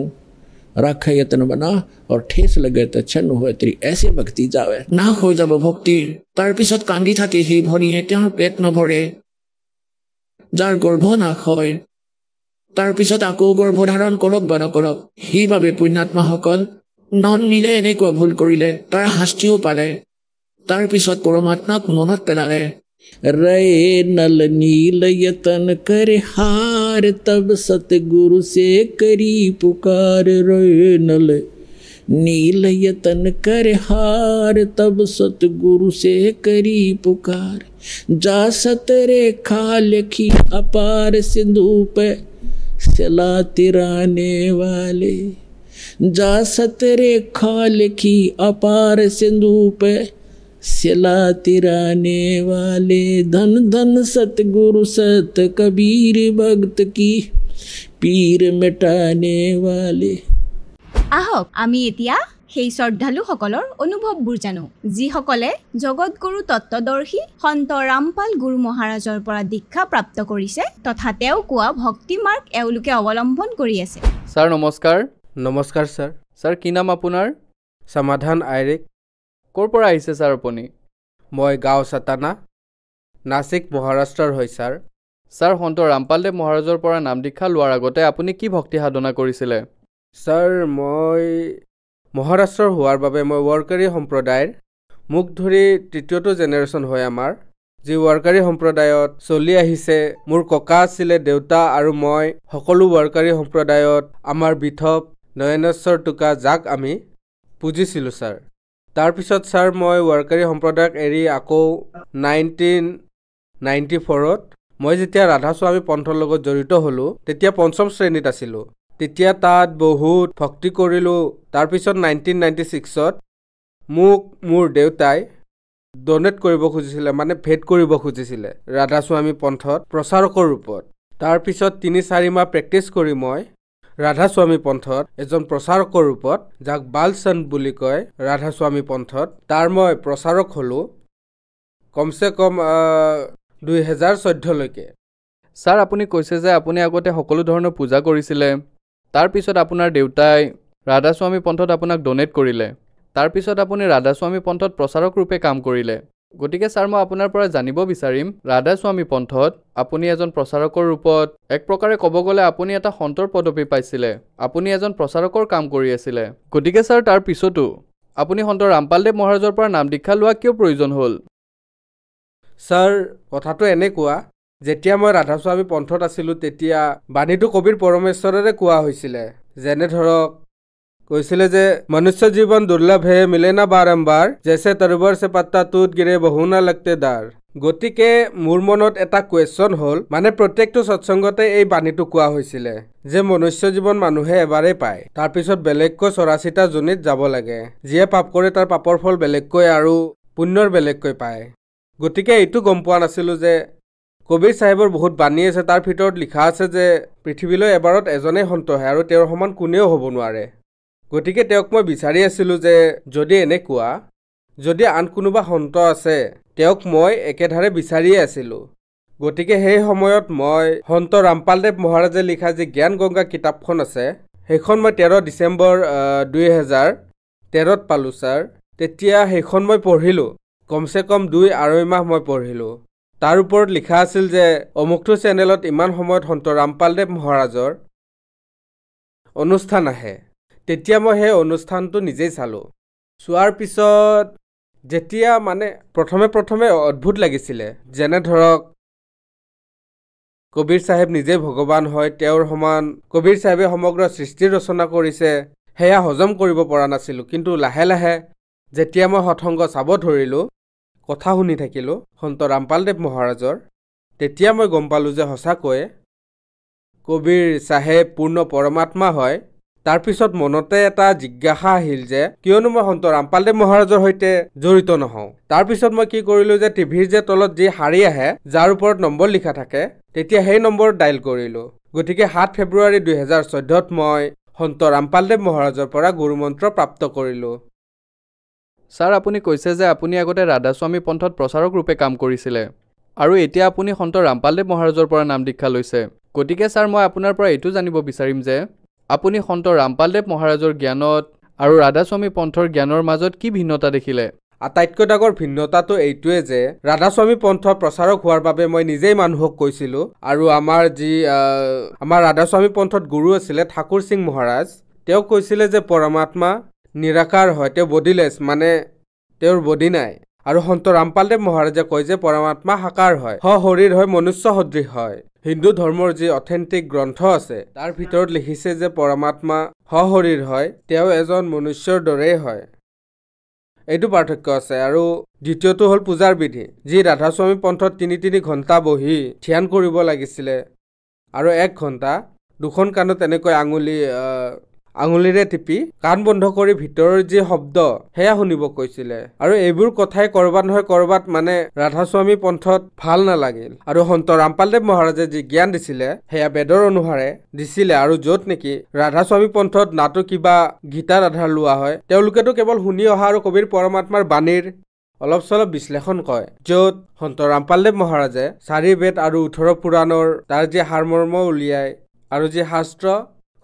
रखे यतन बना और ठेस लगे तो छन होए, तेरी ऐसे भक्ति जावे। নাশ হৈ যাব ভক্তিৰ। তাৰপিছত কান্দি থাকে সেই ভনীয়ে, তেওঁৰ পেট নভৰে, যাৰ গৰ্ভ নাশ হয়। তাৰপিছত আকৌ গৰ্ভধাৰণ কৰক বা নকৰক। সেইবাবে পুণ্যাত্মাসকল, নল নীলে এনেকুৱা ভুল কৰিলে, তাৰ শাস্তিও পালে। তাৰপিছত পৰমাত্মাক মনত পেলালে। रे नल नील यतन कर हार हार तब सतगुरु से करी पुकार रोए नल नील यतन कर हार तब सतगुरु से करी पुकार जा सतरे खा लिखी अपार सिंधु पे सिला तिराने वाले जा सतरे खा लिखी अपार सिंधु पे सिला तिराने वाले धन धन सतगुरु सत कबीर भक्त की पीर मिटाने वाले। আহক আমি এতিয়া সেই শ্ৰদ্ধালুসকলৰ অনুভৱবোৰ জানো যিসকলে জগতগুৰু তত্ত্বদৰ্শী সন্ত ৰামপাল গুৰু মহাৰাজৰ পৰা দীক্ষা প্ৰাপ্ত কৰিছে তথা তেওঁ কোৱা ভক্তি মাৰ্গ এওঁলোকে অৱলম্বন কৰি আছে। স্যাৰ নমস্কাৰ। নমস্কাৰ স্যাৰ। স্যাৰ কি নাম আপোনাৰ? সমাধান আইৰেক। ক'ৰ পৰা আহিছে স্যাৰ আপুনি? মই গাঁও সাতানা নাসিক মহাৰাষ্ট্ৰৰ হয় স্যাৰ। স্যাৰ সন্ত ৰামপালদেৱ মহাৰাজৰ পৰা নাম দীক্ষা লোৱাৰ আগতে আপুনি কি ভক্তি সাধনা কৰিছিলে? স্যাৰ মই মহাৰাষ্ট্ৰৰ হোৱাৰ বাবে মই ৱাৰকাৰী সম্প্ৰদায়ৰ মুখ ধৰি তৃতীয়টো জেনেৰেশ্যন হয় আমাৰ যি ৱাৰকাৰী সম্প্ৰদায়ত চলি আহিছে। মোৰ ককা আছিলে দেউতা আৰু মই সকলো ৱাৰকাৰী সম্প্ৰদায়ত আমাৰ বিথপ নয়নেশ্বৰ টোকা যাক আমি পুজিছিলোঁ স্যাৰ। তাৰপিছত স্যাৰ মই ৱাৰকাৰী সম্প্ৰদায়ক এৰি আকৌ 1994ত মই যেতিয়া ৰাধাস্বামী পন্থৰ লগত জড়িত হ'লোঁ তেতিয়া পঞ্চম শ্ৰেণীত আছিলোঁ। তেতিয়া তাত বহুত ভক্তি কৰিলোঁ। তাৰপিছত 1996ত মোক মোৰ দেউতাই ডনেট কৰিব খুজিছিলে মানে ভেট কৰিব খুজিছিলে ৰাধাস্বামী পন্থত প্ৰচাৰকৰ ৰূপত। তাৰপিছত 3-4 মাহ প্ৰেক্টিছ কৰি মই ৰাধাস্বামী পন্থত এজন প্ৰচাৰকৰ ৰূপত যাক বালচন্দ বুলি কয় ৰাধাস্বামী পন্থত তাৰ মই প্ৰচাৰক হ'লোঁ কমচে কম 2014লৈকে। স্যাৰ আপুনি কৈছে যে আপুনি আগতে সকলো ধৰণৰ পূজা কৰিছিলে তাৰপিছত আপোনাৰ দেউতাই ৰাধাস্বামী পন্থত আপোনাক ডনেট কৰিলে তাৰপিছত আপুনি ৰাধাস্বামী পন্থত প্ৰচাৰক ৰূপে কাম কৰিলে। গতিকে স্যাৰ মই আপোনাৰ পৰা জানিব বিচাৰিম ৰাধাস্বামী পন্থত আপুনি এজন প্ৰচাৰকৰ ৰূপত এক প্ৰকাৰে ক'ব গ'লে আপুনি এটা সন্তৰ পদবী পাইছিলে আপুনি এজন প্ৰচাৰকৰ কাম কৰি আছিলে। গতিকে স্যাৰ তাৰ পিছতো আপুনি সন্ত ৰামপালদেৱ মহাৰাজৰ পৰা নাম দীক্ষা লোৱা কিয় প্ৰয়োজন হ'ল? স্যাৰ কথাটো এনেকুৱা যেতিয়া মই ৰাধাস্বামী পন্থত আছিলোঁ তেতিয়া বাণীটো কবিৰ পৰমেশ্বৰৰে কোৱা হৈছিলে যেনে ধৰক কৈছিলে যে মনুষ্য জীৱন দুৰ্লভ হে মিলে না বাৰম্বাৰ জেছে তৰবৰ সে পাত্তা তুত গিৰে বহু না লগতে দাৰ। গতিকে মোৰ মনত এটা কুৱেশ্যন হ'ল মানে প্ৰত্যেকটো সৎসংগতে এই বাণীটো কোৱা হৈছিলে যে মনুষ্য জীৱন মানুহে এবাৰেই পায় তাৰপিছত বেলেগকৈ 84টা যোনিত যাব লাগে যিয়ে পাপ কৰে তাৰ পাপৰ ফল বেলেগকৈ আৰু পুণ্যৰ বেলেগকৈ পায়। গতিকে এইটো গম পোৱা নাছিলোঁ যে কবিৰ চাহেবৰ বহুত বাণী আছে তাৰ ভিতৰত লিখা আছে যে পৃথিৱীলৈ এবাৰত এজনেই সন্ত হয় আৰু তেওঁৰ সমান কোনেও হ'ব নোৱাৰে। গতিকে তেওঁক মই বিচাৰি আছিলোঁ যে যদি এনেকুৱা যদি আন কোনোবা সন্ত আছে তেওঁক মই একেধাৰে বিচাৰিয়ে আছিলোঁ। গতিকে সেই সময়ত মই সন্ত ৰামপালদেৱ মহাৰাজে লিখা যি জ্ঞান গংগা কিতাপখন আছে সেইখন মই 13 ডিচেম্বৰ 2013ত পালোঁ ছাৰ। তেতিয়া সেইখন মই পঢ়িলোঁ কমচে কম 2-2.5 মাহ মই পঢ়িলোঁ। তাৰ ওপৰত লিখা আছিল যে অমুকটো চেনেলত ইমান সময়ত সন্ত ৰামপালদেৱ মহাৰাজৰ অনুষ্ঠান আহে। তেতিয়া মই সেই অনুষ্ঠানটো নিজেই চালোঁ। চোৱাৰ পিছত যেতিয়া মানে প্ৰথমে অদ্ভুত লাগিছিলে যেনে ধৰক কবিৰ চাহেব নিজে ভগৱান হয় তেওঁৰ সমান কবিৰ চাহেবে সমগ্ৰ সৃষ্টি ৰচনা কৰিছে সেয়া হজম কৰিব পৰা নাছিলোঁ। কিন্তু লাহে লাহে যেতিয়া মই সৎসংগ চাব ধৰিলোঁ কথা শুনি থাকিলোঁ সন্ত ৰামপালদেৱ মহাৰাজৰ তেতিয়া মই গম পালোঁ যে সঁচাকৈয়ে কবিৰ চাহেব পূৰ্ণ পৰমাত্মা হয়। তাৰপিছত মনতে এটা জিজ্ঞাসা আহিল যে কিয়নো মই সন্ত ৰামপালদেৱ মহাৰাজৰ সৈতে জড়িত নহওঁ। তাৰপিছত মই কি কৰিলোঁ যে টিভিৰ যে তলত যি শাৰী আহে যাৰ ওপৰত নম্বৰ লিখা থাকে তেতিয়া সেই নম্বৰত ডাইল কৰিলোঁ। গতিকে 7 ফেব্ৰুৱাৰী 2014ত মই সন্ত ৰামপালদেৱ মহাৰাজৰ পৰা গুৰুমন্ত্ৰ প্ৰাপ্ত কৰিলোঁ। ছাৰ আপুনি কৈছে যে আপুনি আগতে ৰাধাস্বামী পন্থত প্ৰচাৰক ৰূপে কাম কৰিছিলে আৰু এতিয়া আপুনি সন্ত ৰামপালদেৱ মহাৰাজৰ পৰা নাম দীক্ষা লৈছে। গতিকে ছাৰ মই আপোনাৰ পৰা এইটো জানিব বিচাৰিম যে আপুনি সন্ত ৰামপালদেৱ মহাৰাজৰ জ্ঞানত আৰু ৰাধাস্বামী পন্থৰ জ্ঞানৰ মাজত কি ভিন্নতা দেখিলে? আটাইতকৈ ডাঙৰ ভিন্নতাটো এইটোৱে যে ৰাধাস্বামী পন্থৰ প্ৰচাৰক হোৱাৰ বাবে মই নিজেই মানুহক কৈছিলোঁ আৰু আমাৰ ৰাধাস্বামী পন্থত গুৰু আছিলে ঠাকুৰ সিং মহাৰাজ তেওঁ কৈছিলে যে পৰমাত্মা নিৰাকাৰ হয় তেওঁ বডিলেছ মানে তেওঁৰ বডি নাই আৰু সন্ত ৰামপালদেৱ মহাৰাজে কয় যে পৰমাত্মা সাকাৰ হয় শৰীৰ হয় মনুষ্য সদৃশ হয় হিন্দু ধৰ্মৰ যি অথেণ্টিক গ্ৰন্থ আছে তাৰ ভিতৰত লিখিছে যে পৰমাত্মা সশৰীৰ হয়, তেওঁ এজন মনুষ্যৰ দৰেই হয়। এইটো পাৰ্থক্য আছে। আৰু দ্বিতীয়টো হ'ল পূজাৰ বিধি, যি ৰাধাস্বামী পন্থত ৩ ঘণ্টা বহি ধ্যান কৰিব লাগিছিলে আৰু 1 ঘণ্টা 2খন কাণত এনেকৈ আঙুলিৰে টিপি কাণ বন্ধ কৰি ভিতৰৰ যি শব্দ সেয়া শুনিব কৈছিলে। আৰু এইবোৰ কথাই কৰবাত নহয় কৰবাত মানে ৰাধাস্বামী পন্থত ভাল নালাগিল। আৰু সন্ত ৰামপালদেৱ মহাৰাজে যি জ্ঞান দিছিলে সেয়া বেদৰ অনুসাৰে দিছিলে। আৰু য'ত নেকি ৰাধাস্বামী পন্থত নাটো কিবা গীতাৰ আধাৰ লোৱা হয়, তেওঁলোকেতো কেৱল শুনি অহা আৰু কবিৰ পৰমাত্মাৰ বাণীৰ অলপ চলপ বিশ্লেষণ কয়। য'ত সন্ত ৰামপালদেৱ মহাৰাজে 4 বেদ আৰু 18 পুৰাণৰ তাৰ যি সাৰমৰ্ম উলিয়াই আৰু যি শাস্ত্ৰ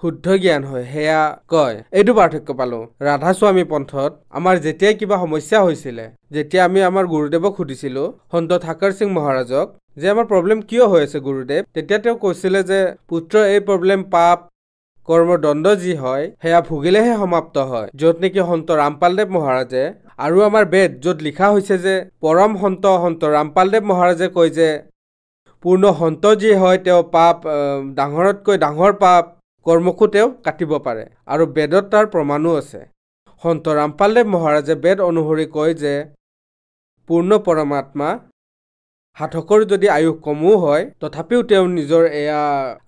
শুদ্ধ জ্ঞান হয় সেয়া কয়। এইটো পাৰ্থক্য পালোঁ। ৰাধাস্বামী পন্থত আমাৰ যেতিয়াই কিবা সমস্যা হৈছিলে, যেতিয়া আমি আমাৰ গুৰুদেৱক সুধিছিলোঁ সন্ত ঠাকৰ সিং মহাৰাজক যে আমাৰ প্ৰব্লেম কিয় হৈ আছে গুৰুদেৱ, তেতিয়া তেওঁ কৈছিলে যে পুত্ৰ এই প্ৰব্লেম পাপ কৰ্মৰ দণ্ড যি হয় সেয়া ভুগিলেহে সমাপ্ত হয়। য'ত নেকি সন্ত ৰামপালদেৱ মহাৰাজে আৰু আমাৰ বেদ য'ত লিখা হৈছে যে পৰম সন্ত ৰামপালদেৱ মহাৰাজে কয় যে পূৰ্ণ সন্ত যি হয় তেওঁ পাপ ডাঙৰতকৈ ডাঙৰ পাপ কৰ্মকো তেওঁ কাটিব পাৰে। আৰু বেদত তাৰ প্ৰমাণো আছে। সন্ত ৰামপালদেৱ মহাৰাজে বেদ অনুসৰি কয় যে পূৰ্ণ পৰমাত্মা সাধকৰ যদি আয়ুস কমো হয় তথাপিও তেওঁ নিজৰ এয়া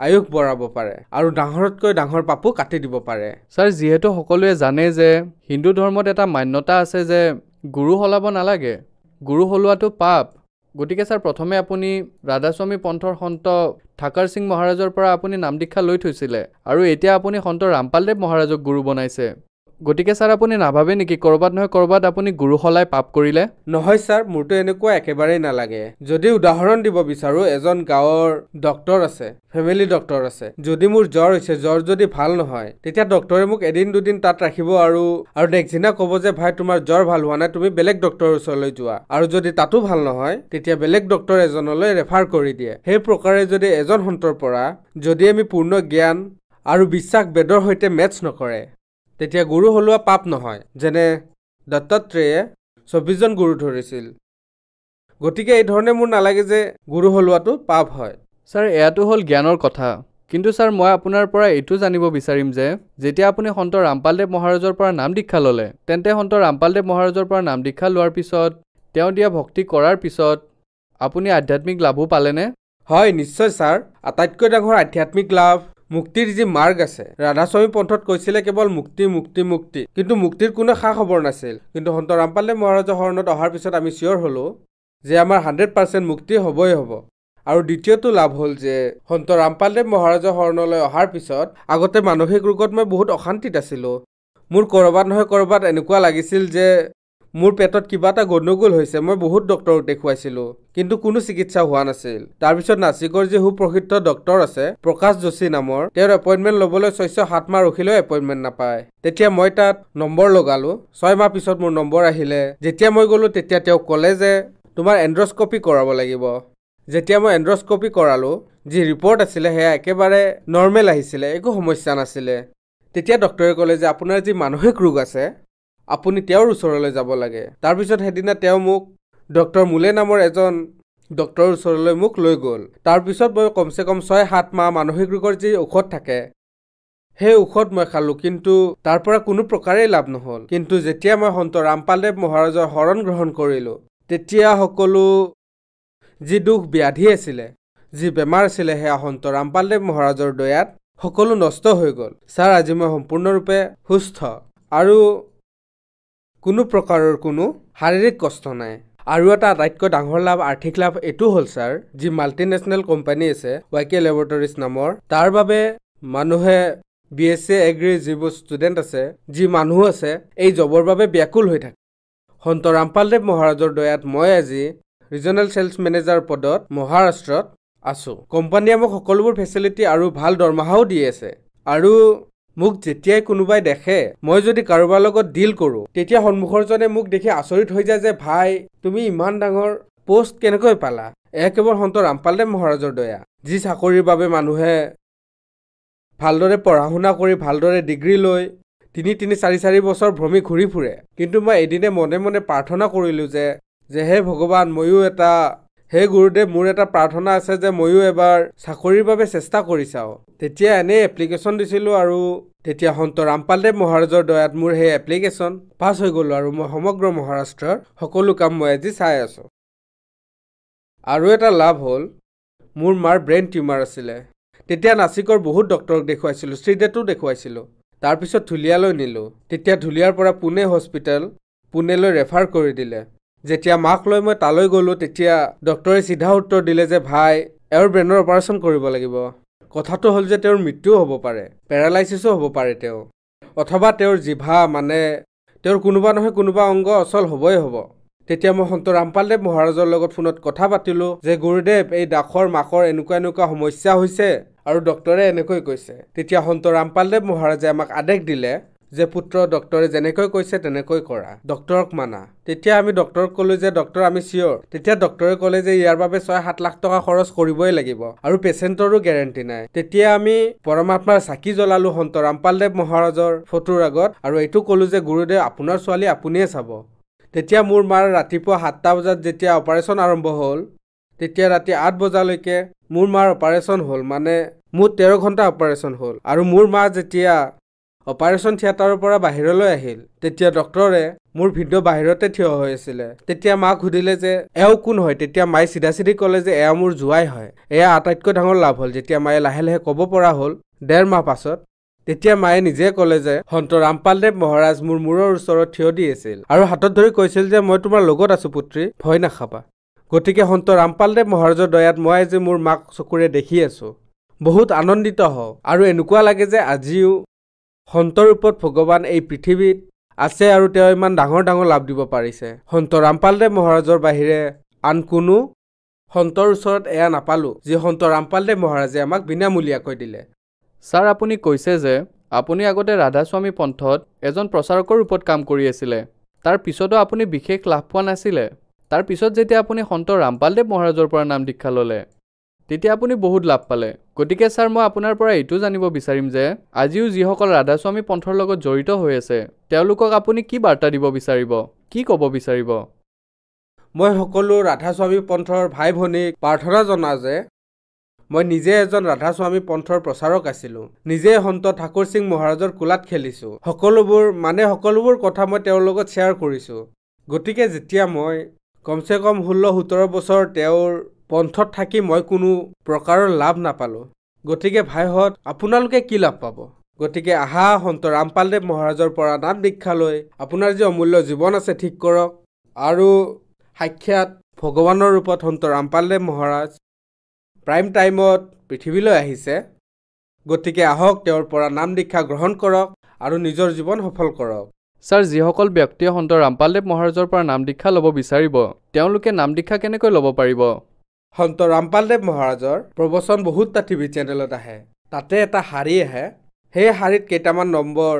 আয়ুস বঢ়াব পাৰে আৰু ডাঙৰতকৈ ডাঙৰ পাপো কাটি দিব পাৰে। ছাৰ, যিহেতু সকলোৱে জানে যে হিন্দু ধৰ্মত এটা মান্যতা আছে যে গুৰু সলাব নালাগে, গুৰু সলোৱাটো পাপ, গতিকে ছাৰ প্ৰথমে আপুনি ৰাধাস্বামী পন্থৰ সন্ত ঠাকৰ সিং মহাৰাজৰ পৰা আপুনি নাম দীক্ষা লৈ থৈছিলে আৰু এতিয়া আপুনি সন্ত ৰামপালদেৱ মহাৰাজক গুৰু বনাইছে। গতিকে ছাৰ আপুনি নাভাবে নেকি কৰবাত নহয় কৰবাত আপুনি গুৰু সলাই পাপ কৰিলে? নহয় ছাৰ, মোৰতো এনেকুৱা একেবাৰেই নালাগে। যদি উদাহৰণ দিব বিচাৰো, এজন গাঁৱৰ ডক্তৰ আছে, ফেমিলি ডক্তৰ আছে। যদি মোৰ জ্বৰ হৈছে, জ্বৰ যদি ভাল নহয়, তেতিয়া ডক্তৰে মোক এদিন দুদিন তাত ৰাখিব আৰু নেক্সট দিনা ক'ব যে ভাই তোমাৰ জ্বৰ ভাল হোৱা নাই, তুমি বেলেগ ডক্তৰৰ ওচৰলৈ যোৱা। আৰু যদি তাতো ভাল নহয় তেতিয়া বেলেগ ডক্তৰ এজনলৈ ৰেফাৰ কৰি দিয়ে। সেই প্ৰকাৰে যদি এজন সন্তৰ পৰা যদি আমি পূৰ্ণ জ্ঞান আৰু বিশ্বাস বেদৰ সৈতে মেটচ নকৰে তেতিয়া গুৰু সলোৱা পাপ নহয়। যেনে দত্তাত্ৰেয়ে 24জন গুৰু ধৰিছিল। গতিকে এই ধৰণে মোৰ নালাগে যে গুৰু সলোৱাটো পাপ হয়। ছাৰ, এয়াটো হ'ল জ্ঞানৰ কথা, কিন্তু ছাৰ মই আপোনাৰ পৰা এইটো জানিব বিচাৰিম যে যেতিয়া আপুনি সন্ত ৰামপালদেৱ মহাৰাজৰ পৰা নাম দীক্ষা ল'লে, তেন্তে সন্ত ৰামপালদেৱ মহাৰাজৰ পৰা নাম দীক্ষা লোৱাৰ পিছত তেওঁ দিয়া ভক্তি কৰাৰ পিছত আপুনি আধ্যাত্মিক লাভো পালেনে? হয়, নিশ্চয় ছাৰ। আটাইতকৈ ডাঙৰ আধ্যাত্মিক লাভ মুক্তিৰ যি মাৰ্গ আছে। ৰাধাস্বামী পন্থত কৈছিলে কেৱল মুক্তি মুক্তি মুক্তি, কিন্তু মুক্তিৰ কোনো খা খবৰ নাছিল। কিন্তু সন্ত ৰামপালদেৱ মহাৰাজৰ শৰণত অহাৰ পিছত আমি চিয়ৰ হ'লো যে আমাৰ 100% মুক্তি হ'বই হ'ব। আৰু দ্বিতীয়টো লাভ হ'ল যে সন্ত ৰামপালদেৱ মহাৰাজৰ শৰণলৈ অহাৰ পিছত আগতে মানসিক ৰোগত মই বহুত অশান্তিত আছিলোঁ। মোৰ ক'ৰবাত নহয় ক'ৰবাত এনেকুৱা লাগিছিল যে মোৰ পেটত কিবা এটা গণ্ডগোল হৈছে। মই বহুত ডক্তৰক দেখুৱাইছিলোঁ কিন্তু কোনো চিকিৎসা হোৱা নাছিল। তাৰপিছত নাছিকৰ যি সুপ্ৰসিদ্ধ ডক্তৰ আছে প্ৰকাশ যোশী নামৰ, তেওঁৰ এপইণ্টমেণ্ট ল'বলৈ 6-7 মাহ ৰখিলেও এপইণ্টমেণ্ট নাপায়। তেতিয়া মই তাত নম্বৰ লগালোঁ। 6 মাহ পিছত মোৰ নম্বৰ আহিলে। যেতিয়া মই গ'লোঁ তেতিয়া তেওঁ ক'লে যে তোমাৰ এণ্ড্ৰস্কপি কৰাব লাগিব। যেতিয়া মই এণ্ড্ৰস্কপি কৰালোঁ, যি ৰিপৰ্ট আছিলে সেয়া একেবাৰে নৰ্মেল আহিছিলে, একো সমস্যা নাছিলে। তেতিয়া ডক্তৰে ক'লে যে আপোনাৰ যি মানসিক ৰোগ আছে আপুনি তেওঁৰ ওচৰলৈ যাব লাগে। তাৰপিছত সেইদিনা তেওঁ মোক ডক্টৰ মুলে নামৰ এজন ডক্টৰৰ ওচৰলৈ মোক লৈ গ'ল। তাৰপিছত মই কমচে কম 6-7 মাহ মানসিক ৰোগৰ যি ঔষধ থাকে সেই ঔষধ মই খালোঁ, কিন্তু তাৰ পৰা কোনো প্ৰকাৰেই লাভ নহ'ল। কিন্তু যেতিয়া মই সন্ত ৰামপালদেৱ মহাৰাজৰ শৰণ গ্ৰহণ কৰিলোঁ তেতিয়া সকলো যি দুখ ব্যাধি আছিলে, যি বেমাৰ আছিলে সেয়া সন্ত ৰামপালদেৱ মহাৰাজৰ দয়াত সকলো নষ্ট হৈ গ'ল। ছাৰ, আজি মই সম্পূৰ্ণৰূপে সুস্থ আৰু কোনো প্ৰকাৰৰ কোনো শাৰীৰিক কষ্ট নাই। আৰু এটা আটাইতকৈ ডাঙৰ লাভ, আৰ্থিক লাভ এইটো হ'ল ছাৰ, যি মাল্টিনেশ্যনেল কোম্পানী আছে YK লেবৰেটৰিজ নামৰ, তাৰ বাবে মানুহে BSc এগ্ৰি যিবোৰ ষ্টুডেণ্ট আছে, যি মানুহ আছে, এই জবৰ বাবে ব্যাকুল হৈ থাকে। সন্ত ৰামপালদেৱ মহাৰাজৰ দয়াত মই আজি ৰিজনেল চেলছ মেনেজাৰ পদত মহাৰাষ্ট্ৰত আছোঁ। কোম্পানীয়ে মোক সকলোবোৰ ফেচিলিটি আৰু ভাল দৰমহাও দি আছে। আৰু মোক যেতিয়াই কোনোবাই দেখে, মই যদি কাৰোবাৰ লগত ডিল কৰোঁ, তেতিয়া সন্মুখৰজনে মোক দেখি আচৰিত হৈ যায় যে ভাই তুমি ইমান ডাঙৰ পোষ্ট কেনেকৈ পালা? এয়া কেৱল সন্ত ৰামপালদেৱ মহাৰাজৰ দয়া। যি চাকৰিৰ বাবে মানুহে ভালদৰে পঢ়া শুনা কৰি ভালদৰে ডিগ্ৰী লৈ 3-4 বছৰ ভ্ৰমি ঘূৰি ফুৰে, কিন্তু মই এদিনে মনে মনে প্ৰাৰ্থনা কৰিলোঁ যে হে ভগৱান, ময়ো এটা হে গুৰুদেৱ, মোৰ এটা প্ৰাৰ্থনা আছে যে ময়ো এবাৰ চাকৰিৰ বাবে চেষ্টা কৰি চাওঁ। তেতিয়া এনেই এপ্লিকেশ্যন দিছিলোঁ আৰু তেতিয়া সন্ত ৰামপালদেৱ মহাৰাজৰ দয়াত মোৰ সেই এপ্লিকেশ্যন পাছ হৈ গ'লোঁ আৰু মই সমগ্ৰ মহাৰাষ্ট্ৰৰ সকলো কাম মই আজি চাই আছোঁ। আৰু এটা লাভ হ'ল, মোৰ মাৰ ব্ৰেইন টিউমাৰ আছিলে। তেতিয়া নাছিকৰ বহুত ডক্টৰক দেখুৱাইছিলোঁ, শ্ৰীদেতো দেখুৱাইছিলোঁ। তাৰপিছত ধুলীয়ালৈ নিলোঁ। তেতিয়া ধুলীয়াৰ পৰা পুনে হস্পিটেল, পুনেলৈ ৰেফাৰ কৰি দিলে। যেতিয়া মাক লৈ মই তালৈ গ'লোঁ, তেতিয়া ডক্টৰে চিধা উত্তৰ দিলে যে ভাই, এওঁৰ ব্ৰেইনৰ অপাৰেশ্যন কৰিব লাগিব। কথাটো হ'ল যে তেওঁৰ মৃত্যুও হ'ব পাৰে, পেৰালাইচিছো হ'ব পাৰে তেওঁ, অথবা তেওঁৰ জিভা মানে তেওঁৰ কোনোবা নহয় কোনোবা অংগ অচল হ'বই হ'ব। তেতিয়া মই সন্ত ৰামপালদেৱ মহাৰাজৰ লগত ফোনত কথা পাতিলোঁ যে গুৰুদেৱ, এই দাখৰ মাকৰ এনেকুৱা সমস্যা হৈছে আৰু ডক্টৰে এনেকৈ কৈছে। তেতিয়া সন্ত ৰামপালদেৱ মহাৰাজে আমাক আদেশ দিলে যে পুত্ৰ, ডক্টৰে যেনেকৈ কৈছে তেনেকৈ কৰা, ডক্টৰক মানা। তেতিয়া আমি ডক্টৰক ক'লোঁ যে ডক্টৰ, আমি চিয়'ৰ। তেতিয়া ডক্টৰে ক'লে যে ইয়াৰ বাবে 6-7 লাখ টকা খৰচ কৰিবই লাগিব আৰু পেচেণ্টৰো গেৰেণ্টি নাই। তেতিয়া আমি পৰমাত্মাৰ চাকি জ্বলালোঁ সন্ত ৰামপালদেৱ মহাৰাজৰ ফটোৰ আগত আৰু এইটো ক'লোঁ যে গুৰুদেৱ, আপোনাৰ ছোৱালী আপুনিয়ে চাব। তেতিয়া মোৰ মাৰ ৰাতিপুৱা 7টা বজাত যেতিয়া অপাৰেশ্যন আৰম্ভ হ'ল, তেতিয়া ৰাতি 8 বজালৈকে মোৰ মাৰ অপাৰেশ্যন হ'ল, মানে মুঠ 13 ঘণ্টা অপাৰেশ্যন হ'ল। আৰু মোৰ মা যেতিয়া অপাৰেশ্যন থিয়েটাৰৰ পৰা বাহিৰলৈ আহিল, তেতিয়া ডক্টৰে মোৰ ভিডিঅ' বাহিৰতে থিয় হৈ আছিলে। তেতিয়া মাক সুধিলে যে এওঁ কোন হয়? তেতিয়া মায়ে চিধা ক'লে যে এয়া মোৰ জোৱাই হয়। এয়া আটাইতকৈ ডাঙৰ লাভ হ'ল যেতিয়া মায়ে লাহে লাহে ক'ব পৰা হ'ল 1.5 মাহ পাছত। তেতিয়া মায়ে নিজে ক'লে যে সন্ত ৰামপালদেৱ মহাৰাজ মোৰ মূৰৰ ওচৰত থিয় দি আছিল আৰু হাতত ধৰি কৈছিল যে মই তোমাৰ লগত আছোঁ পুত্ৰী, ভয় নাখাবা। গতিকে সন্ত ৰামপালদেৱ মহাৰাজৰ দয়াত মই আজি মোৰ মাক চকুৰে দেখি আছোঁ। বহুত আনন্দিত হওঁ আৰু এনেকুৱা লাগে যে আজিও সন্তৰ ৰূপত ভগৱান এই পৃথিৱীত আছে আৰু তেওঁ ইমান ডাঙৰ ডাঙৰ লাভ দিব পাৰিছে। সন্ত ৰামপালদেৱ মহাৰাজৰ বাহিৰে আন কোনো সন্তৰ ওচৰত এয়া নাপালোঁ যি সন্ত ৰামপালদেৱ মহাৰাজে আমাক বিনামূলীয়াকৈ দিলে। ছাৰ, আপুনি কৈছে যে আপুনি আগতে ৰাধাস্বামী পন্থত এজন প্ৰচাৰকৰ ৰূপত কাম কৰি আছিলে। তাৰ পিছতো আপুনি বিশেষ লাভ পোৱা নাছিলে। তাৰ পিছত যেতিয়া আপুনি সন্ত ৰামপালদেৱ মহাৰাজৰ পৰা নাম দীক্ষা ল'লে, তেতিয়া আপুনি বহুত লাভ পালে। গতিকে ছাৰ, মই আপোনাৰ পৰা এইটো জানিব বিচাৰিম যে আজিও যিসকল ৰাধাস্বামী পন্থৰ লগত জড়িত হৈ আছে, তেওঁলোকক আপুনি কি বাৰ্তা দিব বিচাৰিব, কি ক'ব বিচাৰিব? মই সকলো ৰাধাস্বামী পন্থৰ ভাই ভনীক প্ৰাৰ্থনা জনাওঁ যে মই নিজে এজন ৰাধাস্বামী পন্থৰ প্ৰচাৰক আছিলোঁ। নিজে সন্ত ঠাকুৰ সিং মহাৰাজৰ কোলাত খেলিছোঁ। সকলোবোৰ কথা মই তেওঁৰ লগত শ্বেয়াৰ কৰিছোঁ। গতিকে যেতিয়া মই কমচে কম 16-17 বছৰ তেওঁৰ পন্থত থাকি মই কোনো প্ৰকাৰৰ লাভ নাপালোঁ, গতিকে ভাইহঁত, আপোনালোকে কি লাভ পাব? গতিকে আহা, সন্ত ৰামপালদেৱ মহাৰাজৰ পৰা নাম দীক্ষা লৈ আপোনাৰ যি অমূল্য জীৱন আছে ঠিক কৰক। আৰু সাক্ষাৎ ভগৱানৰ ৰূপত সন্ত ৰামপালদেৱ মহাৰাজ প্ৰাইম টাইমত পৃথিৱীলৈ আহিছে। গতিকে আহক, তেওঁৰ পৰা নাম দীক্ষা গ্ৰহণ কৰক আৰু নিজৰ জীৱন সফল কৰক। ছাৰ, যিসকল ব্যক্তিয়ে সন্ত ৰামপালদেৱ মহাৰাজৰ পৰা নাম দীক্ষা ল'ব বিচাৰিব, তেওঁলোকে নাম দীক্ষা কেনেকৈ ল'ব পাৰিব? সন্ত ৰামপালদেৱ মহাৰাজৰ প্ৰবচন বহুতটা টিভি চেনেলত আহে। তাতে এটা শাৰী আহে, সেই শাৰীত কেইটামান নম্বৰ,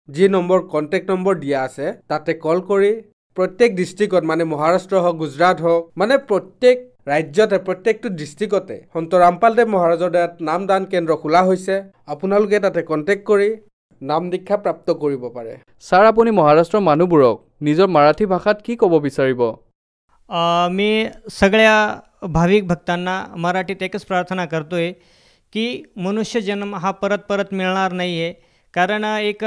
যি নম্বৰ কণ্টেক্ট নম্বৰ দিয়া আছে, তাতে কল কৰি প্ৰত্যেক ডিষ্ট্ৰিক্টত, মানে মহাৰাষ্ট্ৰ হওক, গুজৰাট হওক, মানে প্ৰত্যেক ৰাজ্যতে, প্ৰত্যেকটো ডিষ্ট্ৰিক্টতে সন্ত ৰামপালদেৱ মহাৰাজৰ দ্বাৰা নামদান কেন্দ্ৰ খোলা হৈছে। আপোনালোকে তাতে কণ্টেক্ট কৰি নাম দীক্ষা প্ৰাপ্ত কৰিব পাৰে। ছাৰ, আপুনি মহাৰাষ্ট্ৰৰ মানুহবোৰক নিজৰ মাৰাঠী भाषात কি ক'ব বিচাৰিব? मी सगळ्या भाविक भक्तांना मराठीत एकच प्रार्थना करतोय की मनुष्य जन्म हा परत परत मिळणार नाही आहे. कारण एक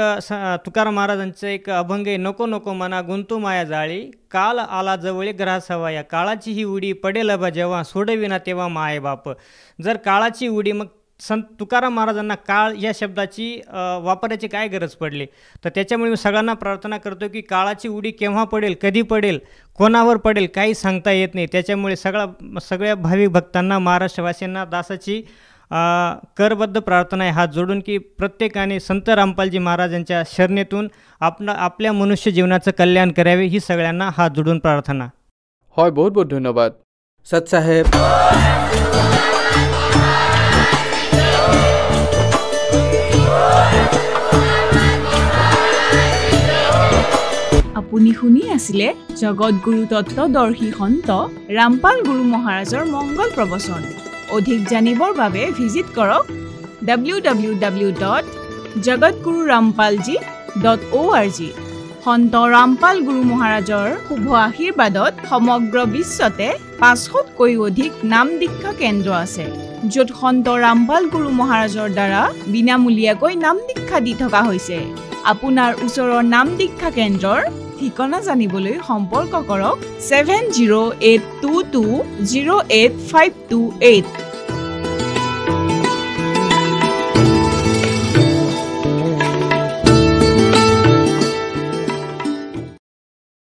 तुकाराम महाराजांचं एक अभंग आहे, नको नको मना गुंतू माया जाळी, काल आला जवळी ग्रासावा, या काळाची ही उडी पडेल बा जेव्हा, सोडविना तेव्हा माय बाप. जर काळाची उडी, मग संत तुकाराम महाराजांना काळ या शब्दाची वापरायची काय गरज पडली? तर त्याच्यामुळे मी सगळ्यांना प्रार्थना करतो की काळाची उडी केव्हा पडेल, कधी पडेल, कोणावर पडेल, काही सांगता येत नाही. त्याच्यामुळे सगळ्या भाविक भक्तांना, महाराष्ट्रवासीयांना दासाची करबद्ध प्रार्थना आहे हात जोडून की प्रत्येकाने संत रामपालजी महाराजांच्या शरणेतून आपल्या मनुष्य जीवनाचं कल्याण करावे, ही सगळ्यांना हात जोडून प्रार्थना. হয়, বহুত বহুত ধন্যবাদ सत साहेब. আপুনি শুনি আছিলে জগতগুৰু তত্ত্বদৰ্শী সন্ত ৰামপাল গুৰু মহাৰাজৰ মংগল প্ৰবচন. অধিক জানিবৰ বাবে ভিজিট কৰক www.jagatgururampalji.org. সন্ত ৰামপাল গুৰু মহাৰাজৰ শুভ আশীৰ্বাদত সমগ্ৰ বিশ্বতে 500তকৈ অধিক নাম দীক্ষা কেন্দ্ৰ আছে য'ত সন্ত ৰামপাল গুৰু মহাৰাজৰ দ্বাৰা বিনামূলীয়াকৈ নাম দীক্ষা দি থকা হৈছে আপোনাৰ ওচৰৰ নাম দীক্ষা কেন্দ্ৰৰ ঠিকনা জানিবলৈ সম্পৰ্ক কৰক 7082208528